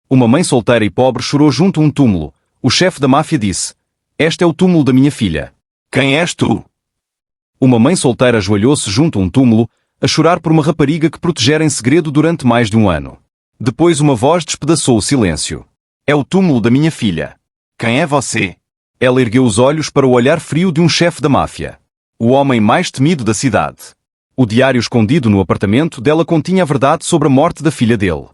Uma mãe solteira e pobre chorou junto a um túmulo. O chefe da máfia disse: "Este é o túmulo da minha filha." Quem és tu? Uma mãe solteira ajoelhou-se junto a um túmulo, a chorar por uma rapariga que protegera em segredo durante mais de um ano. Depois uma voz despedaçou o silêncio. É o túmulo da minha filha. Quem é você? Ela ergueu os olhos para o olhar frio de um chefe da máfia. O homem mais temido da cidade. O diário escondido no apartamento dela continha a verdade sobre a morte da filha dele.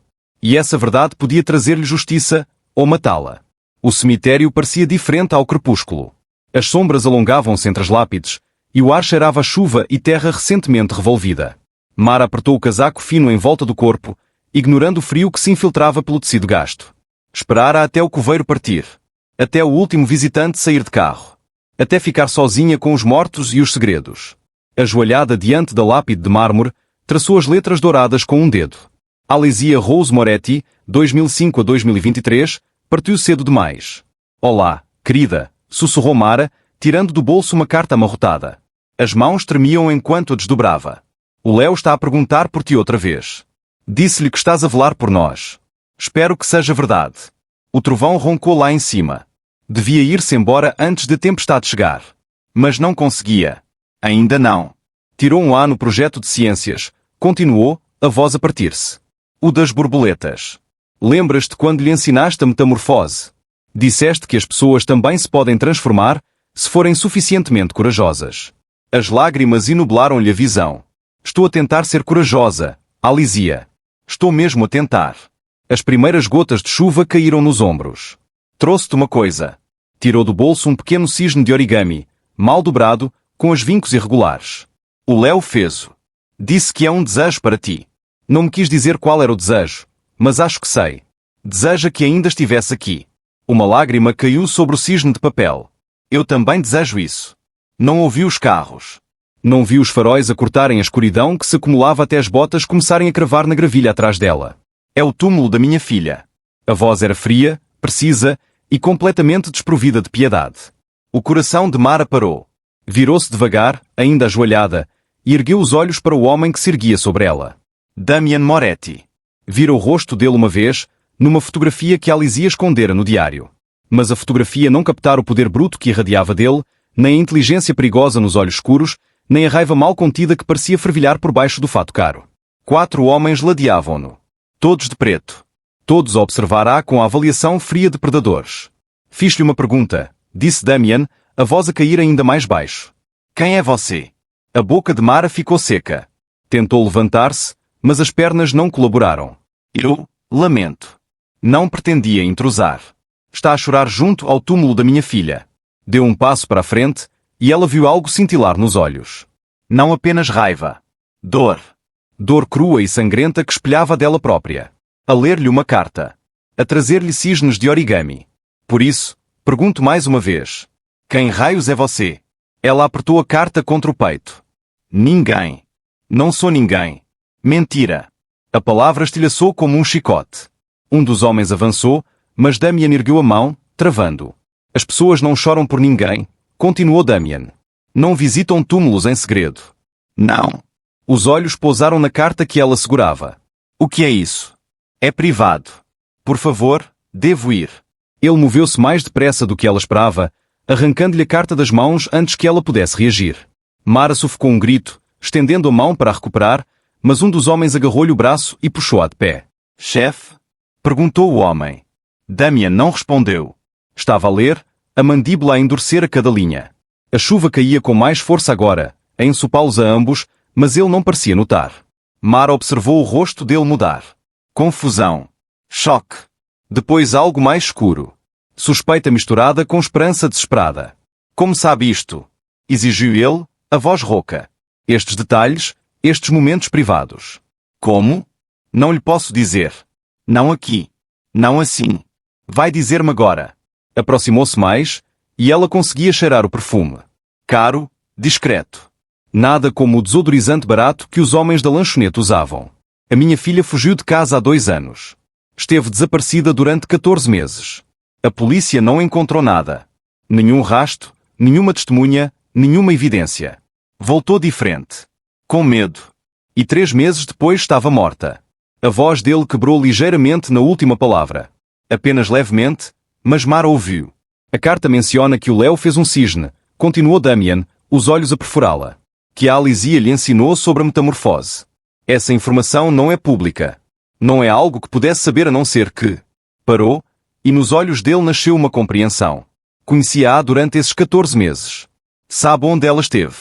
E essa verdade podia trazer-lhe justiça, ou matá-la. O cemitério parecia diferente ao crepúsculo. As sombras alongavam-se entre as lápides, e o ar cheirava a chuva e terra recentemente revolvida. Mara apertou o casaco fino em volta do corpo, ignorando o frio que se infiltrava pelo tecido gasto. Esperara até o coveiro partir. Até o último visitante sair de carro. Até ficar sozinha com os mortos e os segredos. Ajoelhada diante da lápide de mármore, traçou as letras douradas com um dedo. Alésia Rose Moretti, 2005 a 2023, partiu cedo demais. Olá, querida, sussurrou Mara, tirando do bolso uma carta amarrotada. As mãos tremiam enquanto a desdobrava. O Léo está a perguntar por ti outra vez. Disse-lhe que estás a velar por nós. Espero que seja verdade. O trovão roncou lá em cima. Devia ir-se embora antes de a tempestade chegar. Mas não conseguia. Ainda não. Tirou um A no projeto de ciências. Continuou, a voz a partir-se. O das borboletas. Lembras-te quando lhe ensinaste a metamorfose? Disseste que as pessoas também se podem transformar, se forem suficientemente corajosas. As lágrimas enublaram-lhe a visão. Estou a tentar ser corajosa, Alésia. Estou mesmo a tentar. As primeiras gotas de chuva caíram nos ombros. Trouxe-te uma coisa. Tirou do bolso um pequeno cisne de origami, mal dobrado, com os vincos irregulares. O Léo fez-o. Disse que é um desejo para ti. Não me quis dizer qual era o desejo, mas acho que sei. Deseja que ainda estivesse aqui. Uma lágrima caiu sobre o cisne de papel. Eu também desejo isso. Não ouvi os carros. Não vi os faróis a cortarem a escuridão que se acumulava até as botas começarem a cravar na gravilha atrás dela. É o túmulo da minha filha. A voz era fria, precisa e completamente desprovida de piedade. O coração de Mara parou. Virou-se devagar, ainda ajoelhada, e ergueu os olhos para o homem que se erguia sobre ela. Damian Moretti. Vira o rosto dele uma vez, numa fotografia que Alésia escondera no diário. Mas a fotografia não captara o poder bruto que irradiava dele, nem a inteligência perigosa nos olhos escuros, nem a raiva mal contida que parecia fervilhar por baixo do fato caro. 4 homens ladeavam-no. Todos de preto. Todos a observar com a avaliação fria de predadores. Fiz-lhe uma pergunta, disse Damian, a voz a cair ainda mais baixo. Quem é você? A boca de Mara ficou seca. Tentou levantar-se, mas as pernas não colaboraram. Eu lamento. Não pretendia intrusar. Está a chorar junto ao túmulo da minha filha. Deu um passo para a frente, e ela viu algo cintilar nos olhos. Não apenas raiva. Dor. Dor crua e sangrenta que espelhava dela própria. A ler-lhe uma carta. A trazer-lhe cisnes de origami. Por isso, pergunto mais uma vez. Quem raios é você? Ela apertou a carta contra o peito. Ninguém. Não sou ninguém. Mentira. A palavra estilhaçou como um chicote. Um dos homens avançou, mas Damian ergueu a mão, travando. As pessoas não choram por ninguém, continuou Damian. Não visitam túmulos em segredo. Não. Os olhos pousaram na carta que ela segurava. O que é isso? É privado. Por favor, devo ir. Ele moveu-se mais depressa do que ela esperava, arrancando-lhe a carta das mãos antes que ela pudesse reagir. Mara sufocou um grito, estendendo a mão para a recuperar, mas um dos homens agarrou-lhe o braço e puxou-a de pé. Chefe? Perguntou o homem. Damian não respondeu. Estava a ler, a mandíbula a endurecer a cada linha. A chuva caía com mais força agora, a ensopá-los a ambos, mas ele não parecia notar. Mara observou o rosto dele mudar. Confusão. Choque. Depois algo mais escuro. Suspeita misturada com esperança desesperada. Como sabe isto? Exigiu ele, a voz rouca. Estes detalhes, estes momentos privados. Como? Não lhe posso dizer. Não aqui. Não assim. Vai dizer-me agora. Aproximou-se mais, e ela conseguia cheirar o perfume. Caro, discreto. Nada como o desodorizante barato que os homens da lanchonete usavam. A minha filha fugiu de casa há 2 anos. Esteve desaparecida durante 14 meses. A polícia não encontrou nada. Nenhum rastro, nenhuma testemunha, nenhuma evidência. Voltou diferente. Com medo. E 3 meses depois estava morta. A voz dele quebrou ligeiramente na última palavra. Apenas levemente, mas Mara ouviu. A carta menciona que o Léo fez um cisne, continuou Damian, os olhos a perfurá-la. Que a Alisia lhe ensinou sobre a metamorfose. Essa informação não é pública. Não é algo que pudesse saber a não ser que... Parou, e nos olhos dele nasceu uma compreensão. Conhecia-a durante esses 14 meses. Sabe onde ela esteve.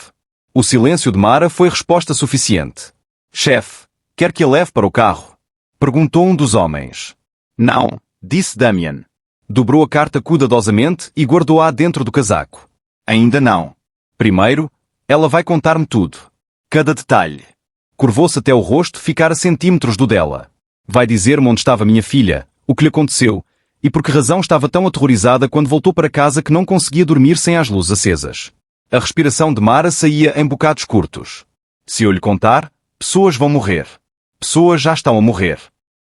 O silêncio de Mara foi resposta suficiente. Chefe, quer que a leve para o carro? Perguntou um dos homens. Não, disse Damian. Dobrou a carta cuidadosamente e guardou-a dentro do casaco. Ainda não. Primeiro, ela vai contar-me tudo. Cada detalhe. Curvou-se até o rosto ficar a centímetros do dela. Vai dizer-me onde estava minha filha, o que lhe aconteceu, e por que razão estava tão aterrorizada quando voltou para casa que não conseguia dormir sem as luzes acesas. A respiração de Mara saía em bocados curtos. Se eu lhe contar, pessoas vão morrer. Pessoas já estão a morrer.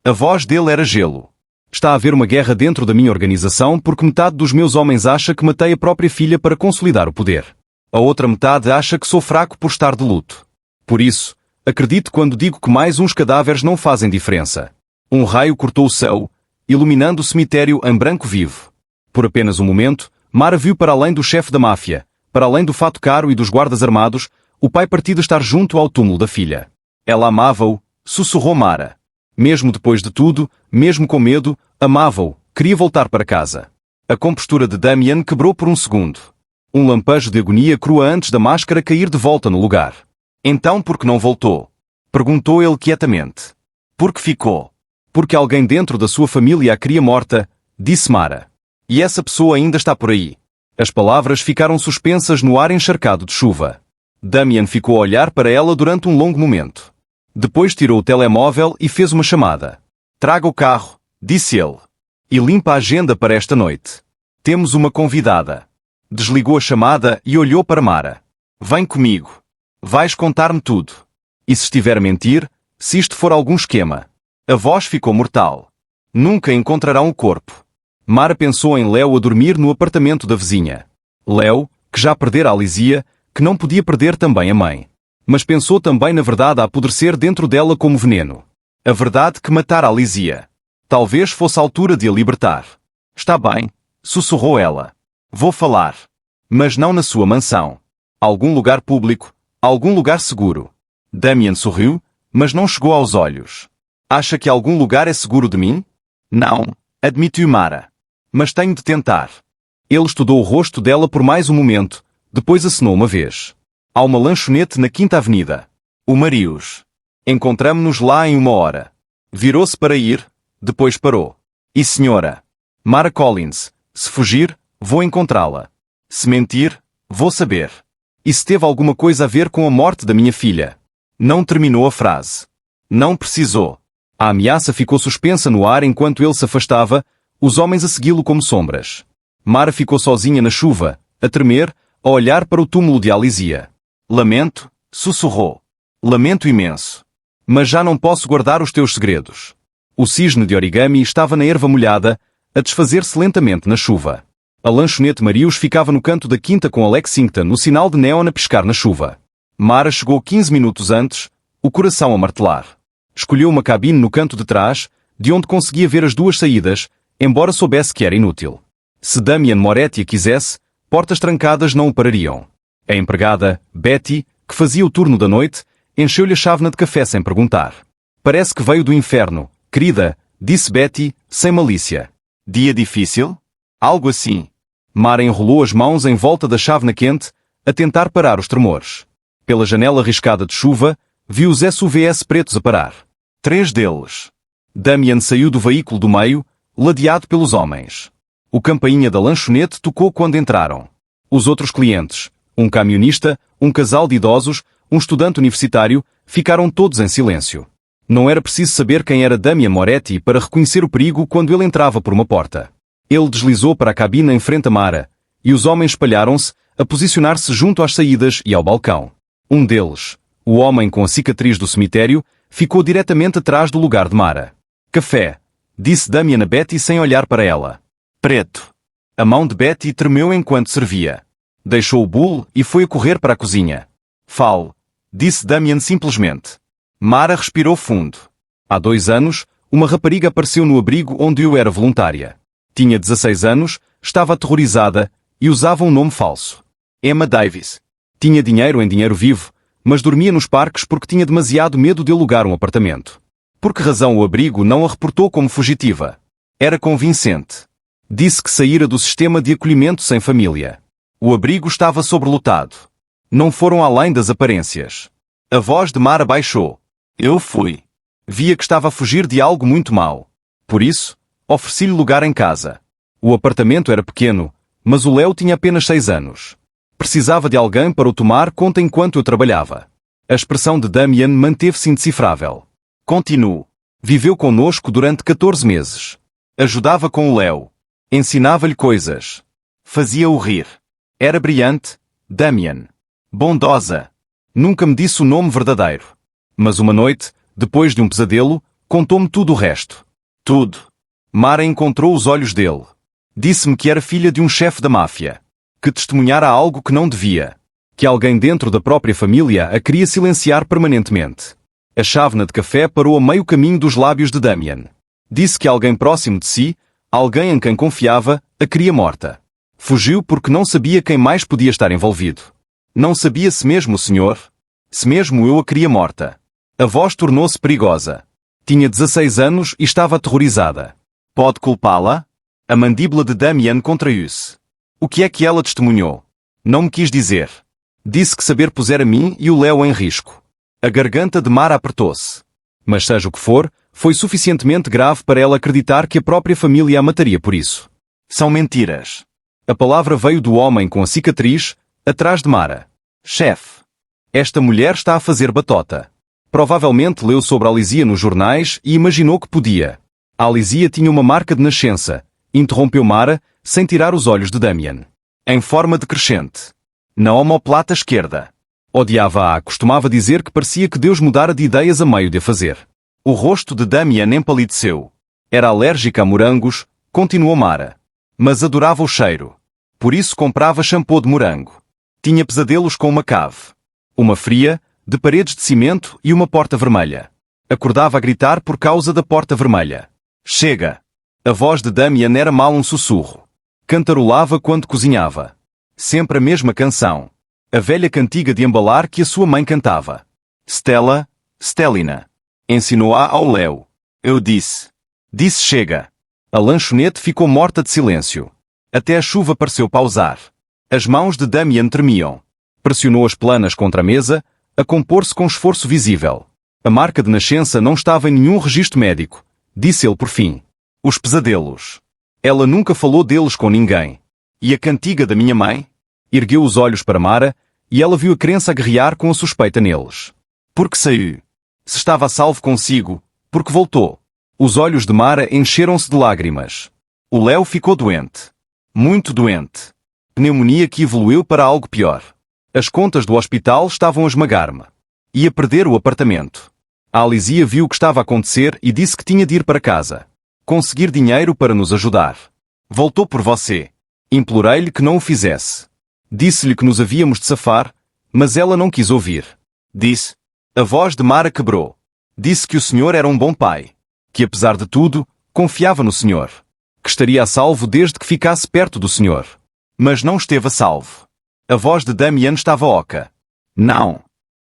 A voz dele era gelo. Está a haver uma guerra dentro da minha organização porque metade dos meus homens acha que matei a própria filha para consolidar o poder. A outra metade acha que sou fraco por estar de luto. Por isso, acredite quando digo que mais uns cadáveres não fazem diferença. Um raio cortou o céu, iluminando o cemitério em branco vivo. Por apenas um momento, Mara viu para além do chefe da máfia, para além do fato caro e dos guardas armados, o pai partido estar junto ao túmulo da filha. Ela amava-o, sussurrou Mara. Mesmo depois de tudo, mesmo com medo, amava-o, queria voltar para casa. A compostura de Damian quebrou por um segundo. Um lampejo de agonia crua antes da máscara cair de volta no lugar. Então por que não voltou? Perguntou ele quietamente. Porque ficou. Porque alguém dentro da sua família a queria morta, disse Mara. E essa pessoa ainda está por aí. As palavras ficaram suspensas no ar encharcado de chuva. Damian ficou a olhar para ela durante um longo momento. Depois tirou o telemóvel e fez uma chamada. Traga o carro, disse ele. E limpa a agenda para esta noite. Temos uma convidada. Desligou a chamada e olhou para Mara. Vem comigo. Vais contar-me tudo. E se estiver a mentir, se isto for algum esquema. A voz ficou mortal. Nunca encontrarão o corpo. Mara pensou em Léo a dormir no apartamento da vizinha. Léo, que já perdera a Alisia, que não podia perder também a mãe. Mas pensou também na verdade a apodrecer dentro dela como veneno. A verdade que matara a Alisia. Talvez fosse a altura de a libertar. Está bem, sussurrou ela. Vou falar. Mas não na sua mansão. Algum lugar público, algum lugar seguro. Damian sorriu, mas não chegou aos olhos. Acha que algum lugar é seguro de mim? Não, admitiu Mara. Mas tenho de tentar. Ele estudou o rosto dela por mais um momento, depois acenou uma vez. Há uma lanchonete na Quinta Avenida. O Marius. Encontramo-nos lá em 1 hora. Virou-se para ir, depois parou. E senhora? Mara Collins, se fugir, vou encontrá-la. Se mentir, vou saber. E se teve alguma coisa a ver com a morte da minha filha? Não terminou a frase. Não precisou. A ameaça ficou suspensa no ar enquanto ele se afastava, os homens a segui-lo como sombras. Mara ficou sozinha na chuva, a tremer, a olhar para o túmulo de Alisia. Lamento, sussurrou. Lamento imenso. Mas já não posso guardar os teus segredos. O cisne de origami estava na erva molhada, a desfazer-se lentamente na chuva. A lanchonete Marius ficava no canto da quinta com a Lexington, o sinal de néon a piscar na chuva. Mara chegou 15 minutos antes, o coração a martelar. Escolheu uma cabine no canto de trás, de onde conseguia ver as duas saídas, embora soubesse que era inútil. Se Damian Moretti a quisesse, portas trancadas não o parariam. A empregada, Betty, que fazia o turno da noite, encheu-lhe a chávena de café sem perguntar. Parece que veio do inferno, querida, disse Betty, sem malícia. Dia difícil? Algo assim. Mara enrolou as mãos em volta da chávena quente, a tentar parar os tremores. Pela janela riscada de chuva, viu os SUVs pretos a parar. 3 deles. Damian saiu do veículo do meio, ladeado pelos homens. O campainha da lanchonete tocou quando entraram. Os outros clientes, um camionista, um casal de idosos, um estudante universitário, ficaram todos em silêncio. Não era preciso saber quem era Damian Moretti para reconhecer o perigo quando ele entrava por uma porta. Ele deslizou para a cabina em frente a Mara, e os homens espalharam-se, a posicionar-se junto às saídas e ao balcão. Um deles, o homem com a cicatriz do cemitério, ficou diretamente atrás do lugar de Mara. Café, disse Damian a Betty sem olhar para ela. Preto. A mão de Betty tremeu enquanto servia. Deixou o bule e foi a correr para a cozinha. Fale, disse Damian simplesmente. Mara respirou fundo. Há 2 anos, uma rapariga apareceu no abrigo onde eu era voluntária. Tinha 16 anos, estava aterrorizada e usava um nome falso. Emma Davis. Tinha dinheiro em dinheiro vivo, mas dormia nos parques porque tinha demasiado medo de alugar um apartamento. Por que razão o abrigo não a reportou como fugitiva? Era convincente. Disse que saíra do sistema de acolhimento sem família. O abrigo estava sobrelotado. Não foram além das aparências. A voz de Mara baixou. Eu fui. Via que estava a fugir de algo muito mau. Por isso, ofereci-lhe lugar em casa. O apartamento era pequeno, mas o Léo tinha apenas 6 anos. Precisava de alguém para o tomar conta enquanto eu trabalhava. A expressão de Damien manteve-se indecifrável. Continuo. Viveu conosco durante 14 meses. Ajudava com o Léo. Ensinava-lhe coisas. Fazia-o rir. Era brilhante, Damien. Bondosa. Nunca me disse o nome verdadeiro. Mas uma noite, depois de um pesadelo, contou-me tudo o resto. Tudo. Mara encontrou os olhos dele. Disse-me que era filha de um chefe da máfia. Que testemunhara algo que não devia. Que alguém dentro da própria família a queria silenciar permanentemente. A chávena de café parou a meio caminho dos lábios de Damien. Disse que alguém próximo de si, alguém em quem confiava, a queria morta. Fugiu porque não sabia quem mais podia estar envolvido. Não sabia se mesmo o senhor, se mesmo eu a queria morta. A voz tornou-se perigosa. Tinha 16 anos e estava aterrorizada. Pode culpá-la? A mandíbula de Damien contraiu-se. O que é que ela testemunhou? Não me quis dizer. Disse que saber pusera mim e o Léo em risco. A garganta de Mara apertou-se. Mas seja o que for, foi suficientemente grave para ela acreditar que a própria família a mataria por isso. São mentiras. A palavra veio do homem com a cicatriz, atrás de Mara. Chefe. Esta mulher está a fazer batota. Provavelmente leu sobre a Alisia nos jornais e imaginou que podia. A Alisia tinha uma marca de nascença, interrompeu Mara, sem tirar os olhos de Damien. Em forma decrescente. Na omoplata esquerda. Odiava-a, costumava dizer que parecia que Deus mudara de ideias a meio de a fazer. O rosto de Damien empalideceu. Era alérgica a morangos, continuou Mara. Mas adorava o cheiro. Por isso comprava shampoo de morango. Tinha pesadelos com uma cave. Uma fria, de paredes de cimento e uma porta vermelha. Acordava a gritar por causa da porta vermelha. Chega! A voz de Damien era mal um sussurro. Cantarolava quando cozinhava. Sempre a mesma canção. A velha cantiga de embalar que a sua mãe cantava. Stella, Stellina. Ensinou-a ao Léo. Eu disse. Disse chega. A lanchonete ficou morta de silêncio. Até a chuva pareceu pausar. As mãos de Damien tremiam. Pressionou as planas contra a mesa, a compor-se com esforço visível. A marca de nascença não estava em nenhum registro médico, disse ele por fim. Os pesadelos. Ela nunca falou deles com ninguém. E a cantiga da minha mãe? Ergueu os olhos para Mara, e ela viu a crença aguerrear com a suspeita neles. Por que saiu? Se estava a salvo consigo, porque voltou. Os olhos de Mara encheram-se de lágrimas. O Léo ficou doente. Muito doente. Pneumonia que evoluiu para algo pior. As contas do hospital estavam a esmagar-me. Ia perder o apartamento. A Alisia viu o que estava a acontecer e disse que tinha de ir para casa. Conseguir dinheiro para nos ajudar. Voltou por você. Implorei-lhe que não o fizesse. Disse-lhe que nos havíamos de safar, mas ela não quis ouvir. Disse. A voz de Mara quebrou. Disse que o senhor era um bom pai. Que apesar de tudo, confiava no senhor. Que estaria a salvo desde que ficasse perto do senhor. Mas não esteve a salvo. A voz de Damien estava oca. Não.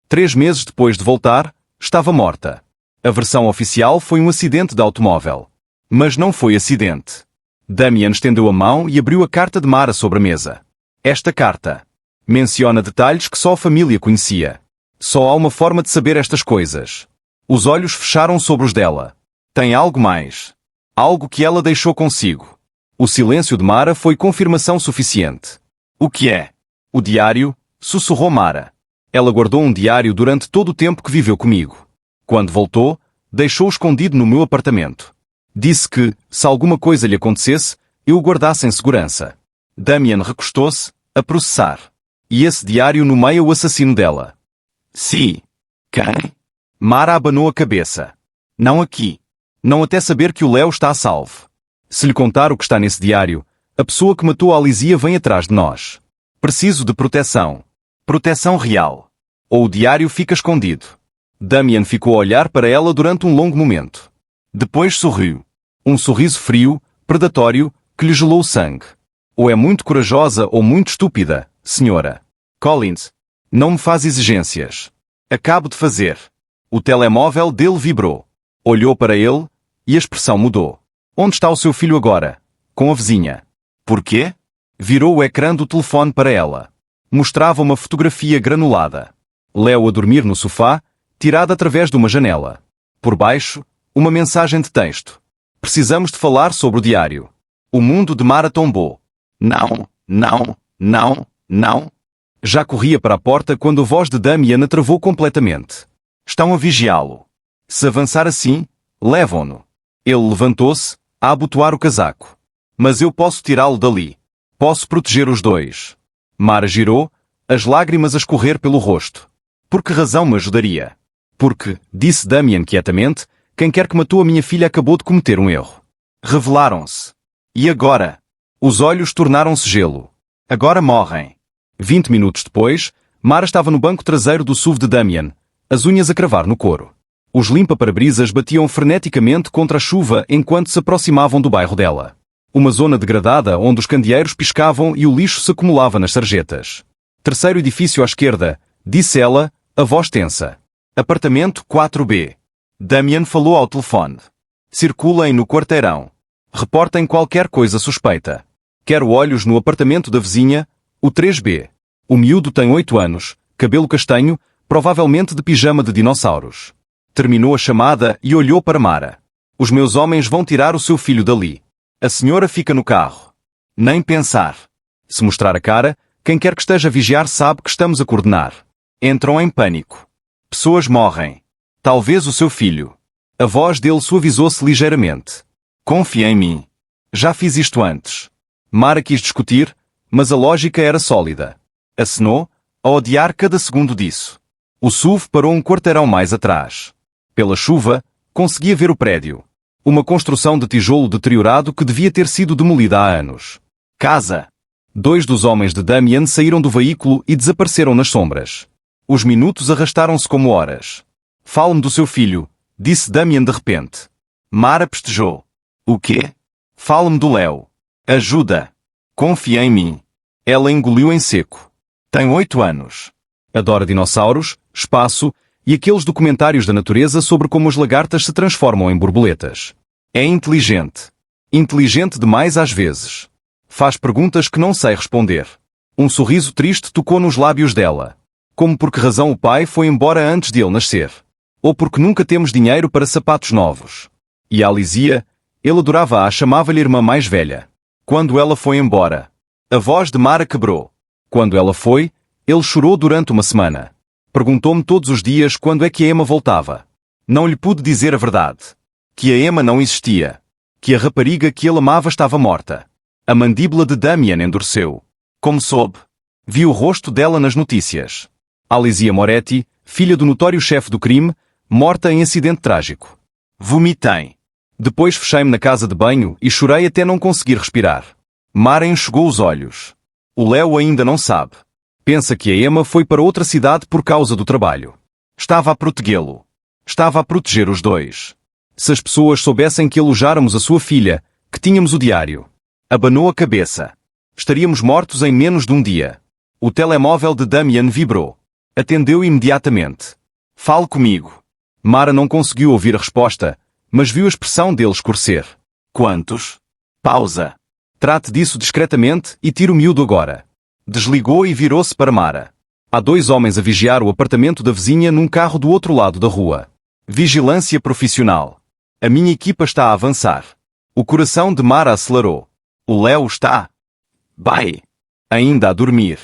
3 meses depois de voltar, estava morta. A versão oficial foi um acidente de automóvel. Mas não foi acidente. Damien estendeu a mão e abriu a carta de Mara sobre a mesa. Esta carta menciona detalhes que só a família conhecia. Só há uma forma de saber estas coisas. Os olhos fecharam sobre os dela. Tem algo mais. Algo que ela deixou consigo. O silêncio de Mara foi confirmação suficiente. O que é? O diário, sussurrou Mara. Ela guardou um diário durante todo o tempo que viveu comigo. Quando voltou, deixou-o escondido no meu apartamento. Disse que, se alguma coisa lhe acontecesse, eu o guardasse em segurança. Damien recostou-se, a processar. E esse diário nomeia o assassino dela. Sim. Quem? Mara abanou a cabeça. Não aqui. Não até saber que o Léo está a salvo. Se lhe contar o que está nesse diário, a pessoa que matou a Alisia vem atrás de nós. Preciso de proteção. Proteção real. Ou o diário fica escondido. Damien ficou a olhar para ela durante um longo momento. Depois sorriu. Um sorriso frio, predatório, que lhe gelou o sangue. Ou é muito corajosa ou muito estúpida, senhora. Collins, Não me faz exigências. acabo de fazer. O telemóvel dele vibrou. Olhou para ele, e a expressão mudou. Onde está o seu filho agora? Com a vizinha. Por quê? Virou o ecrã do telefone para ela. Mostrava uma fotografia granulada. Léo a dormir no sofá, tirada através de uma janela. Por baixo, uma mensagem de texto. Precisamos de falar sobre o diário. O mundo de Mara tombou. Não, não, não, não. Já corria para a porta quando a voz de Damian a travou completamente. Estão a vigiá-lo. Se avançar assim, levam-no. Ele levantou-se, a abotoar o casaco. Mas eu posso tirá-lo dali. Posso proteger os dois. Mara girou, as lágrimas a escorrer pelo rosto. Por que razão me ajudaria? Porque, disse Damian quietamente, quem quer que matou a minha filha acabou de cometer um erro. Revelaram-se. E agora? Os olhos tornaram-se gelo. Agora morrem. 20 minutos depois, Mara estava no banco traseiro do SUV de Damian, as unhas a cravar no couro. Os limpa-parabrisas batiam freneticamente contra a chuva enquanto se aproximavam do bairro dela. Uma zona degradada onde os candeeiros piscavam e o lixo se acumulava nas sarjetas. Terceiro edifício à esquerda, disse ela, a voz tensa. Apartamento 4B. Damian falou ao telefone. Circulem no quarteirão. Reportem qualquer coisa suspeita. Quero olhos no apartamento da vizinha, o 3B. O miúdo tem 8 anos, cabelo castanho, provavelmente de pijama de dinossauros. Terminou a chamada e olhou para Mara. Os meus homens vão tirar o seu filho dali. A senhora fica no carro. Nem pensar. Se mostrar a cara, quem quer que esteja a vigiar sabe que estamos a coordenar. Entram em pânico. Pessoas morrem. Talvez o seu filho. A voz dele suavizou-se ligeiramente. Confia em mim. Já fiz isto antes. Mara quis discutir, mas a lógica era sólida. Acenou, a odiar cada segundo disso. O SUV parou um quarteirão mais atrás. Pela chuva, conseguia ver o prédio. Uma construção de tijolo deteriorado que devia ter sido demolida há anos. Casa. 2 dos homens de Damian saíram do veículo e desapareceram nas sombras. Os minutos arrastaram-se como horas. Fale-me do seu filho, disse Damian de repente. Mara pestejou. O quê? Fale-me do Léo. Ajuda. Confia em mim. Ela engoliu em seco. Tem 8 anos. Adora dinossauros, espaço e aqueles documentários da natureza sobre como as lagartas se transformam em borboletas. É inteligente. Inteligente demais às vezes. Faz perguntas que não sei responder. Um sorriso triste tocou nos lábios dela. Como por que razão o pai foi embora antes de ele nascer? Ou porque nunca temos dinheiro para sapatos novos? E a Alisia, ele adorava-a, chamava-lhe irmã mais velha. Quando ela foi embora, a voz de Mara quebrou. Quando ela foi, ele chorou durante uma semana. Perguntou-me todos os dias quando é que a Emma voltava. Não lhe pude dizer a verdade. Que a Emma não existia. Que a rapariga que ele amava estava morta. A mandíbula de Damian endureceu. Como soube? Vi o rosto dela nas notícias. Alisia Moretti, filha do notório chefe do crime, morta em acidente trágico. Vomitei. Depois fechei-me na casa de banho e chorei até não conseguir respirar. Mara enxugou os olhos. O Léo ainda não sabe. Pensa que a Emma foi para outra cidade por causa do trabalho. Estava a protegê-lo. Estava a proteger os dois. Se as pessoas soubessem que alojáramos a sua filha, que tínhamos o diário. Abanou a cabeça. Estaríamos mortos em menos de um dia. O telemóvel de Damian vibrou. Atendeu imediatamente. Fale comigo. Mara não conseguiu ouvir a resposta, mas viu a expressão dele escurecer. Quantos? Pausa. Trate disso discretamente e tire o miúdo agora. Desligou e virou-se para Mara. Há 2 homens a vigiar o apartamento da vizinha num carro do outro lado da rua. Vigilância profissional. A minha equipa está a avançar. O coração de Mara acelerou. O Léo está... Bye. Ainda a dormir.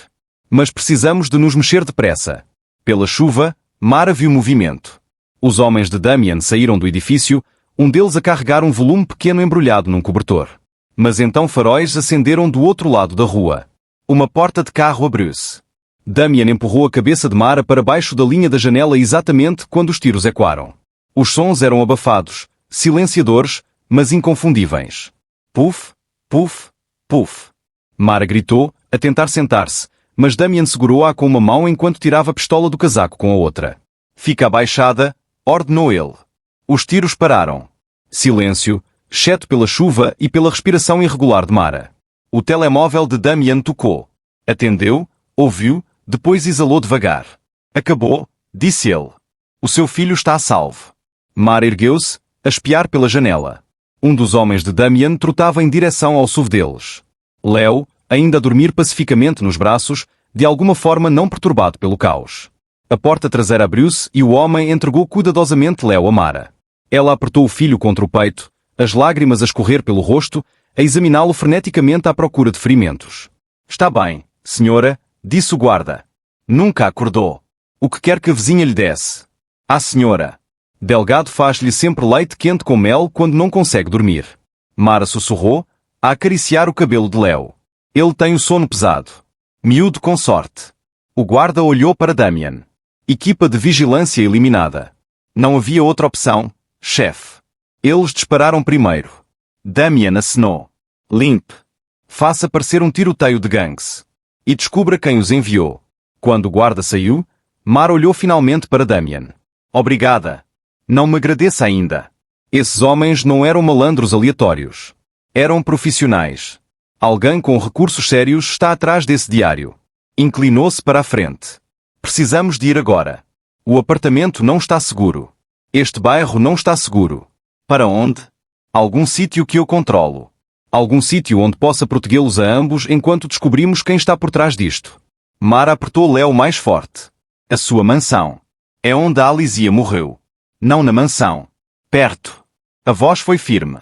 Mas precisamos de nos mexer depressa. Pela chuva, Mara viu movimento. Os homens de Damian saíram do edifício, um deles a carregar um volume pequeno embrulhado num cobertor. Mas então faróis acenderam do outro lado da rua. Uma porta de carro abriu-se. Damian empurrou a cabeça de Mara para baixo da linha da janela exatamente quando os tiros ecoaram. Os sons eram abafados, silenciadores, mas inconfundíveis. Puf, puf, puf. Mara gritou, a tentar sentar-se, mas Damian segurou-a com uma mão enquanto tirava a pistola do casaco com a outra. Fica abaixada, ordenou ele. Os tiros pararam. Silêncio, exceto pela chuva e pela respiração irregular de Mara. O telemóvel de Damien tocou. Atendeu, ouviu, depois exalou devagar. Acabou, disse ele. O seu filho está a salvo. Mara ergueu-se, a espiar pela janela. Um dos homens de Damien trotava em direção ao SUV deles. Leo, ainda a dormir pacificamente nos braços, de alguma forma não perturbado pelo caos. A porta traseira abriu-se e o homem entregou cuidadosamente Leo a Mara. Ela apertou o filho contra o peito, as lágrimas a escorrer pelo rosto, a examiná-lo freneticamente à procura de ferimentos. Está bem, senhora, disse o guarda. Nunca acordou. O que quer que a vizinha lhe desse? Ah, senhora. Delgado faz-lhe sempre leite quente com mel quando não consegue dormir. Mara sussurrou, a acariciar o cabelo de Leo. Ele tem o sono pesado. Miúdo com sorte. O guarda olhou para Damien. Equipa de vigilância eliminada. Não havia outra opção, chefe. Eles dispararam primeiro. Damien acenou. Limpe. Faça parecer um tiroteio de gangues. E descubra quem os enviou. Quando o guarda saiu, Mara olhou finalmente para Damien. Obrigada. Não me agradeça ainda. Esses homens não eram malandros aleatórios. Eram profissionais. Alguém com recursos sérios está atrás desse diário. Inclinou-se para a frente. Precisamos de ir agora. O apartamento não está seguro. Este bairro não está seguro. Para onde? Algum sítio que eu controlo. Algum sítio onde possa protegê-los a ambos enquanto descobrimos quem está por trás disto. Mara apertou Leo mais forte. A sua mansão. É onde a Alizia morreu. Não na mansão. Perto. A voz foi firme.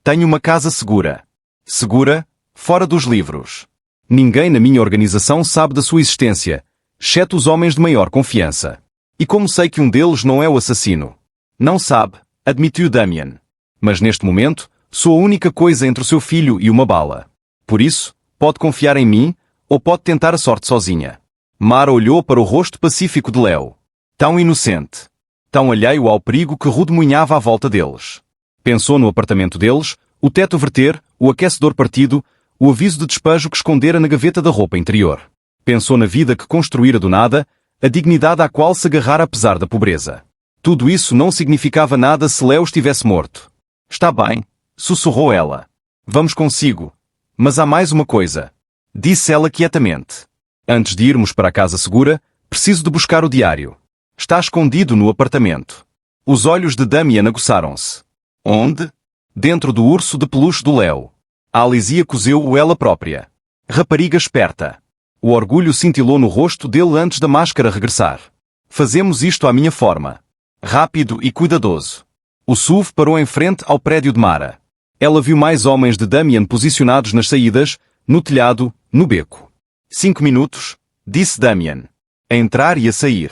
Tenho uma casa segura. Segura, fora dos livros. Ninguém na minha organização sabe da sua existência, exceto os homens de maior confiança. E como sei que um deles não é o assassino? Não sabe, admitiu Damien. Mas neste momento, sou a única coisa entre o seu filho e uma bala. Por isso, pode confiar em mim, ou pode tentar a sorte sozinha. Mara olhou para o rosto pacífico de Leo. Tão inocente. Tão alheio ao perigo que redemoinhava à volta deles. Pensou no apartamento deles, o teto verter, o aquecedor partido, o aviso de despejo que escondera na gaveta da roupa interior. Pensou na vida que construíra do nada, a dignidade à qual se agarrara apesar da pobreza. Tudo isso não significava nada se Leo estivesse morto. Está bem, sussurrou ela. Vamos consigo. Mas há mais uma coisa. Disse ela quietamente. Antes de irmos para a casa segura, preciso de buscar o diário. Está escondido no apartamento. Os olhos de Damien aguçaram-se. Onde? Dentro do urso de peluche do Leo. A Alizia cozeu-o ela própria. Rapariga esperta. O orgulho cintilou no rosto dele antes da máscara regressar. Fazemos isto à minha forma. Rápido e cuidadoso. O SUV parou em frente ao prédio de Mara. Ela viu mais homens de Damien posicionados nas saídas, no telhado, no beco. 5 minutos, disse Damien. A entrar e a sair.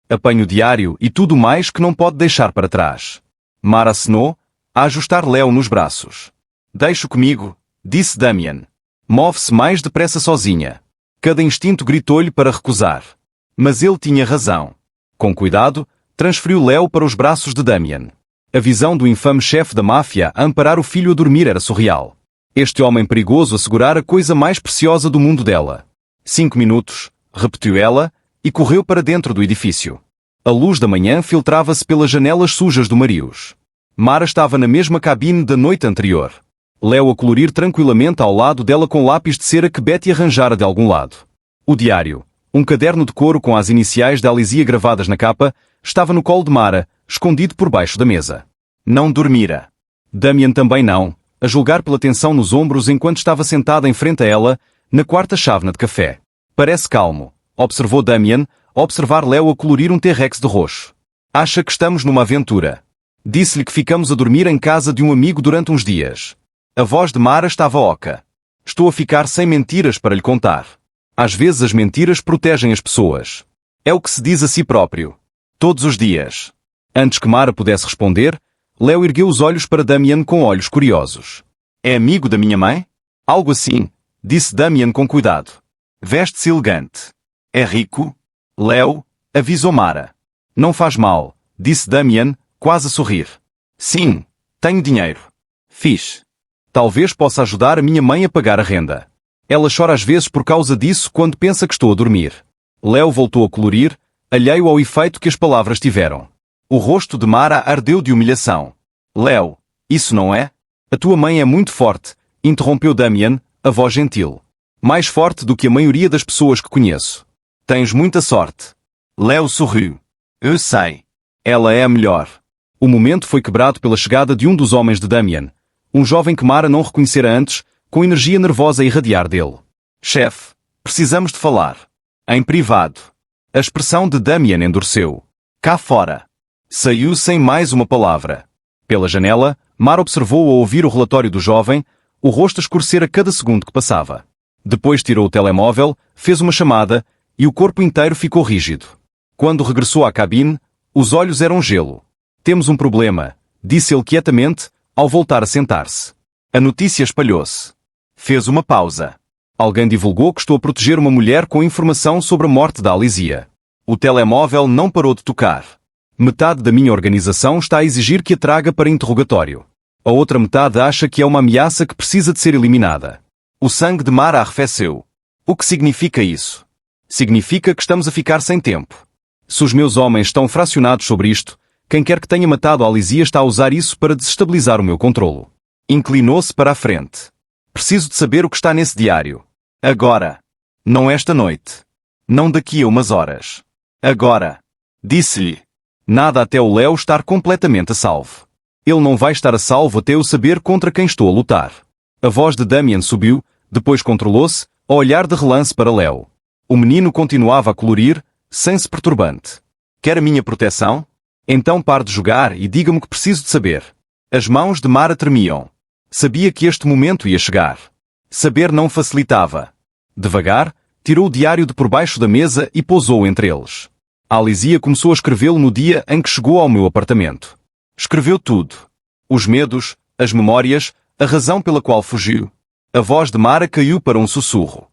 Apanhe o diário e tudo mais que não pode deixar para trás. Mara acenou, a ajustar Leo nos braços. Deixe-o comigo, disse Damien. Move-se mais depressa sozinha. Cada instinto gritou-lhe para recusar. Mas ele tinha razão. Com cuidado, transferiu Leo para os braços de Damien. A visão do infame chefe da máfia a amparar o filho a dormir era surreal. Este homem perigoso assegurara a coisa mais preciosa do mundo dela. 5 minutos, repetiu ela, e correu para dentro do edifício. A luz da manhã filtrava-se pelas janelas sujas do Marius. Mara estava na mesma cabine da noite anterior. Leo a colorir tranquilamente ao lado dela com lápis de cera que Betty arranjara de algum lado. O diário, um caderno de couro com as iniciais da Alizia gravadas na capa, estava no colo de Mara, escondido por baixo da mesa. Não dormira. Damien também não, a julgar pela tensão nos ombros enquanto estava sentada em frente a ela, na quarta chávena de café. Parece calmo, observou Damien, a observar Leo a colorir um T-Rex de roxo. Acha que estamos numa aventura. Disse-lhe que ficamos a dormir em casa de um amigo durante uns dias. A voz de Mara estava oca. Estou a ficar sem mentiras para lhe contar. Às vezes as mentiras protegem as pessoas. É o que se diz a si próprio. Todos os dias. Antes que Mara pudesse responder, Leo ergueu os olhos para Damien com olhos curiosos. É amigo da minha mãe? Algo assim, disse Damien com cuidado. Veste-se elegante. É rico? Leo, avisou Mara. Não faz mal, disse Damien, quase a sorrir. Sim, tenho dinheiro. Fixe. Talvez possa ajudar a minha mãe a pagar a renda. Ela chora às vezes por causa disso quando pensa que estou a dormir. Leo voltou a colorir, alheio ao efeito que as palavras tiveram. O rosto de Mara ardeu de humilhação. Leo, isso não é? A tua mãe é muito forte, interrompeu Damian, a voz gentil. Mais forte do que a maioria das pessoas que conheço. Tens muita sorte. Léo sorriu. Eu sei. Ela é a melhor. O momento foi quebrado pela chegada de um dos homens de Damian, um jovem que Mara não reconhecera antes, com energia nervosa a irradiar dele. Chefe, precisamos de falar. Em privado. A expressão de Damian endureceu. Cá fora. Saiu sem mais uma palavra. Pela janela, Mara observou ao ouvir o relatório do jovem, o rosto a escurecer a cada segundo que passava. Depois tirou o telemóvel, fez uma chamada, e o corpo inteiro ficou rígido. Quando regressou à cabine, os olhos eram gelo. Temos um problema, disse ele quietamente, ao voltar a sentar-se. A notícia espalhou-se. Fez uma pausa. Alguém divulgou que estou a proteger uma mulher com informação sobre a morte da Alizia. O telemóvel não parou de tocar. Metade da minha organização está a exigir que a traga para interrogatório. A outra metade acha que é uma ameaça que precisa de ser eliminada. O sangue de Mara arrefeceu. O que significa isso? Significa que estamos a ficar sem tempo. Se os meus homens estão fracionados sobre isto, quem quer que tenha matado a Alizia está a usar isso para desestabilizar o meu controlo. Inclinou-se para a frente. Preciso de saber o que está nesse diário. Agora. Não esta noite. Não daqui a umas horas. Agora. Disse-lhe. Nada até o Léo estar completamente a salvo. Ele não vai estar a salvo até eu saber contra quem estou a lutar. A voz de Damian subiu, depois controlou-se, a olhar de relance para Léo. O menino continuava a colorir, sem se perturbante. Quer a minha proteção? Então pare de jogar e diga-me o que preciso de saber. As mãos de Mara tremiam. Sabia que este momento ia chegar. Saber não facilitava. Devagar, tirou o diário de por baixo da mesa e pousou entre eles. A Alizia começou a escrevê-lo no dia em que chegou ao meu apartamento. Escreveu tudo. Os medos, as memórias, a razão pela qual fugiu. A voz de Mara caiu para um sussurro.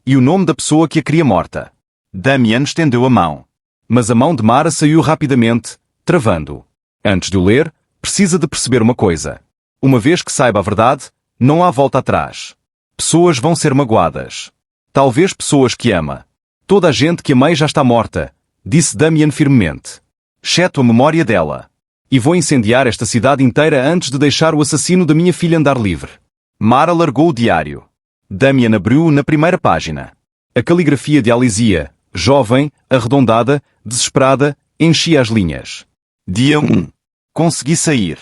E o nome da pessoa que a queria morta. Damian estendeu a mão. Mas a mão de Mara saiu rapidamente, travando. Antes de o ler, precisa de perceber uma coisa. Uma vez que saiba a verdade, não há volta atrás. Pessoas vão ser magoadas. Talvez pessoas que ama. Toda a gente que amei já está morta, disse Damian firmemente. Exceto a memória dela. E vou incendiar esta cidade inteira antes de deixar o assassino da minha filha andar livre. Mara largou o diário. Damian abriu-o na primeira página. A caligrafia de Alizia, jovem, arredondada, desesperada, enchia as linhas. Dia 1. Consegui sair.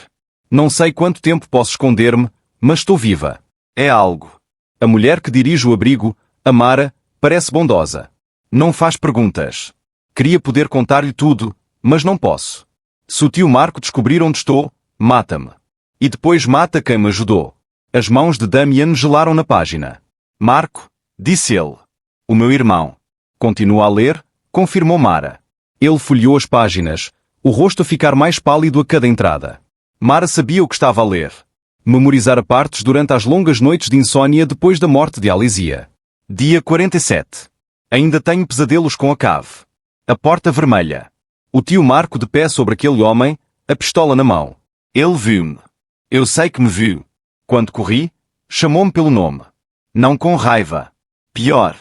Não sei quanto tempo posso esconder-me, mas estou viva. É algo. A mulher que dirige o abrigo, a Mara, parece bondosa. Não faz perguntas. Queria poder contar-lhe tudo, mas não posso. Se o tio Marco descobrir onde estou, mata-me. E depois mata quem me ajudou. As mãos de Damian gelaram na página. Marco, disse ele. O meu irmão. Continua a ler, confirmou Mara. Ele folheou as páginas, o rosto a ficar mais pálido a cada entrada. Mara sabia o que estava a ler. Memorizara partes durante as longas noites de insônia depois da morte de Alizia. Dia 47. Ainda tenho pesadelos com a cave. A porta vermelha. O tio Marco de pé sobre aquele homem, a pistola na mão. Ele viu-me. Eu sei que me viu. Quando corri, chamou-me pelo nome. Não com raiva. Pior.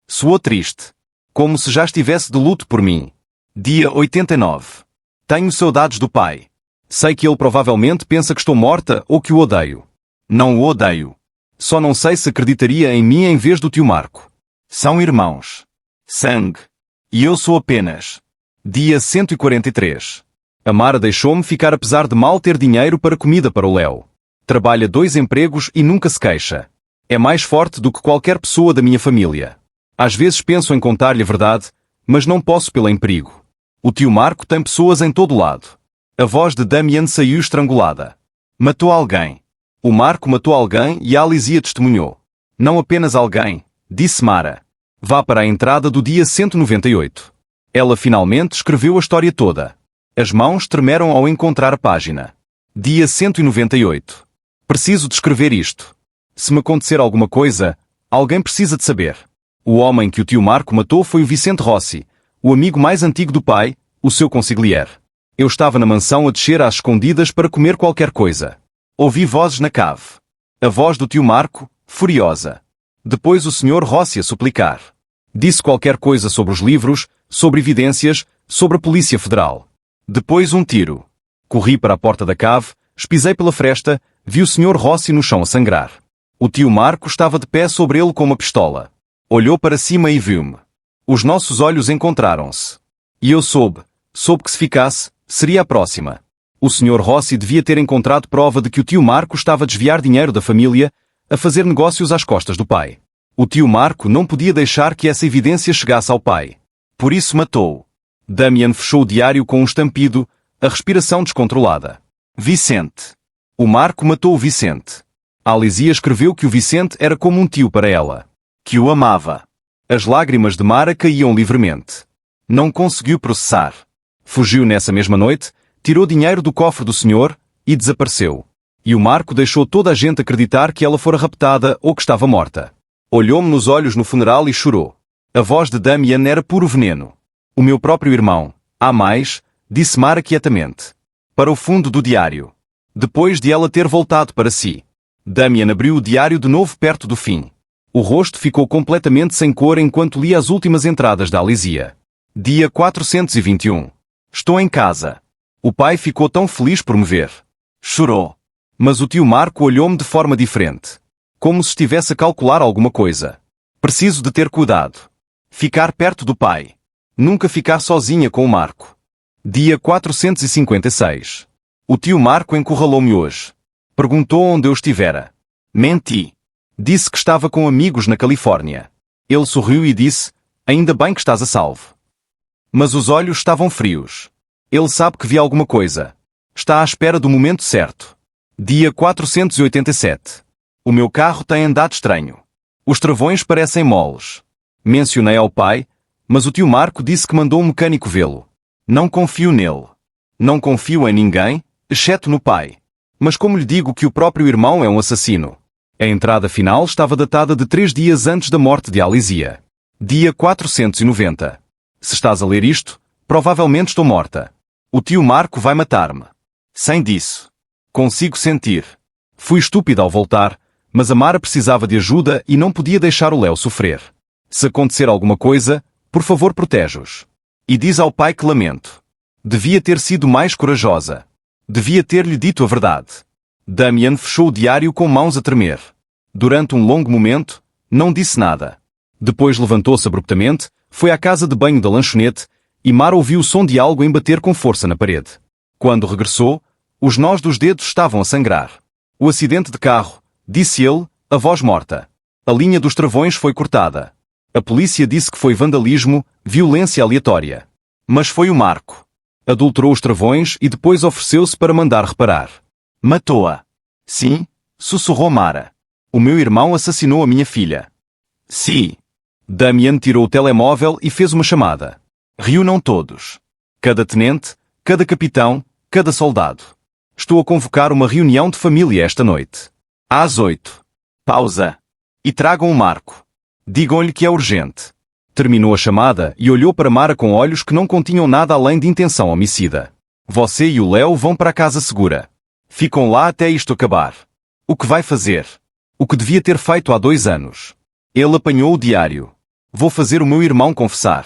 Soou triste. Como se já estivesse de luto por mim. Dia 89. Tenho saudades do pai. Sei que ele provavelmente pensa que estou morta ou que o odeio. Não o odeio. Só não sei se acreditaria em mim em vez do tio Marco. São irmãos. Sangue. E eu sou apenas. Dia 143. A Mara deixou-me ficar apesar de mal ter dinheiro para comida para o Léo. Trabalha 2 empregos e nunca se queixa. É mais forte do que qualquer pessoa da minha família. Às vezes penso em contar-lhe a verdade, mas não posso pelo em perigo. O tio Marco tem pessoas em todo lado. A voz de Damian saiu estrangulada. Matou alguém. O Marco matou alguém e a Alizia testemunhou. Não apenas alguém, disse Mara. Vá para a entrada do dia 198. Ela finalmente escreveu a história toda. As mãos tremeram ao encontrar a página. Dia 198. Preciso de escrever isto. Se me acontecer alguma coisa, alguém precisa de saber. O homem que o tio Marco matou foi o Vicente Rossi, o amigo mais antigo do pai, o seu consigliere. Eu estava na mansão a descer às escondidas para comer qualquer coisa. Ouvi vozes na cave. A voz do tio Marco, furiosa. Depois o Sr. Rossi a suplicar. Disse qualquer coisa sobre os livros, sobre evidências, sobre a Polícia Federal. Depois um tiro. Corri para a porta da cave, espisei pela fresta, Viu o Sr. Rossi no chão a sangrar. O tio Marco estava de pé sobre ele com uma pistola. Olhou para cima e viu-me. Os nossos olhos encontraram-se. E eu soube que se ficasse, seria a próxima. O Sr. Rossi devia ter encontrado prova de que o tio Marco estava a desviar dinheiro da família, a fazer negócios às costas do pai. O tio Marco não podia deixar que essa evidência chegasse ao pai. Por isso matou-o. Damian fechou o diário com um estampido, a respiração descontrolada. Vicente. O Marco matou o Vicente. A Alísia escreveu que o Vicente era como um tio para ela. Que o amava. As lágrimas de Mara caíam livremente. Não conseguiu processar. Fugiu nessa mesma noite, tirou dinheiro do cofre do senhor e desapareceu. E o Marco deixou toda a gente acreditar que ela fora raptada ou que estava morta. Olhou-me nos olhos no funeral e chorou. A voz de Damian era puro veneno. O meu próprio irmão, há mais, disse Mara quietamente. Para o fundo do diário. Depois de ela ter voltado para si. Damian abriu o diário de novo perto do fim. O rosto ficou completamente sem cor enquanto lia as últimas entradas da Alísia. Dia 421. Estou em casa. O pai ficou tão feliz por me ver. Chorou. Mas o tio Marco olhou-me de forma diferente. Como se estivesse a calcular alguma coisa. Preciso de ter cuidado. Ficar perto do pai. Nunca ficar sozinha com o Marco. Dia 456. O tio Marco encurralou-me hoje. Perguntou onde eu estivera. Menti. Disse que estava com amigos na Califórnia. Ele sorriu e disse, ainda bem que estás a salvo. Mas os olhos estavam frios. Ele sabe que vi alguma coisa. Está à espera do momento certo. Dia 487. O meu carro tem andado estranho. Os travões parecem moles. Mencionei ao pai, mas o tio Marco disse que mandou um mecânico vê-lo. Não confio nele. Não confio em ninguém, exceto no pai. Mas como lhe digo que o próprio irmão é um assassino? A entrada final estava datada de 3 dias antes da morte de Alísia. Dia 490. Se estás a ler isto, provavelmente estou morta. O tio Marco vai matar-me. Sem disso. Consigo sentir. Fui estúpida ao voltar, mas a Mara precisava de ajuda e não podia deixar o Léo sofrer. Se acontecer alguma coisa, por favor protege-os. E diz ao pai que lamento. Devia ter sido mais corajosa. Devia ter-lhe dito a verdade. Damian fechou o diário com mãos a tremer. Durante um longo momento, não disse nada. Depois levantou-se abruptamente, foi à casa de banho da lanchonete, e Mara ouviu o som de algo embater com força na parede. Quando regressou, os nós dos dedos estavam a sangrar. O acidente de carro, disse ele, a voz morta. A linha dos travões foi cortada. A polícia disse que foi vandalismo, violência aleatória. Mas foi o Marco. Adulterou os travões e depois ofereceu-se para mandar reparar. Matou-a. Sim, sussurrou Mara. O meu irmão assassinou a minha filha. Sim. Damian tirou o telemóvel e fez uma chamada. Reúnam todos. Cada tenente, cada capitão, cada soldado. Estou a convocar uma reunião de família esta noite. Às 8. Pausa. E tragam o Marco. Digam-lhe que é urgente. Terminou a chamada e olhou para Mara com olhos que não continham nada além de intenção homicida. Você e o Léo vão para a casa segura. Ficam lá até isto acabar. O que vai fazer? O que devia ter feito há 2 anos. Ele apanhou o diário. Vou fazer o meu irmão confessar.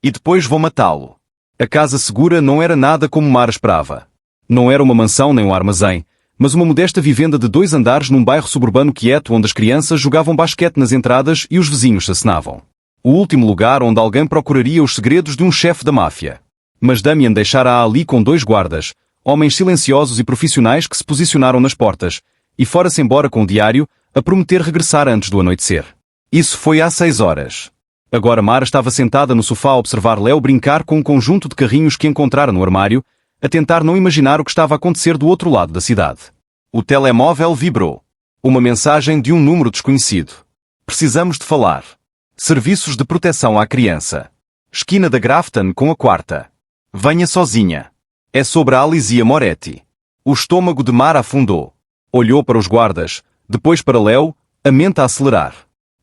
E depois vou matá-lo. A casa segura não era nada como Mara esperava. Não era uma mansão nem um armazém, mas uma modesta vivenda de 2 andares num bairro suburbano quieto onde as crianças jogavam basquete nas entradas e os vizinhos se acenavam. O último lugar onde alguém procuraria os segredos de um chefe da máfia. Mas Damian deixara-a ali com 2 guardas, homens silenciosos e profissionais que se posicionaram nas portas, e fora-se embora com o diário, a prometer regressar antes do anoitecer. Isso foi às 6 horas. Agora Mara estava sentada no sofá a observar Léo brincar com um conjunto de carrinhos que encontrara no armário, a tentar não imaginar o que estava a acontecer do outro lado da cidade. O telemóvel vibrou. Uma mensagem de um número desconhecido. Precisamos de falar. Serviços de proteção à criança. Esquina da Grafton com a 4ª. Venha sozinha. É sobre a Alísia Moretti. O estômago de Mara afundou. Olhou para os guardas, depois para Léo, a mente a acelerar.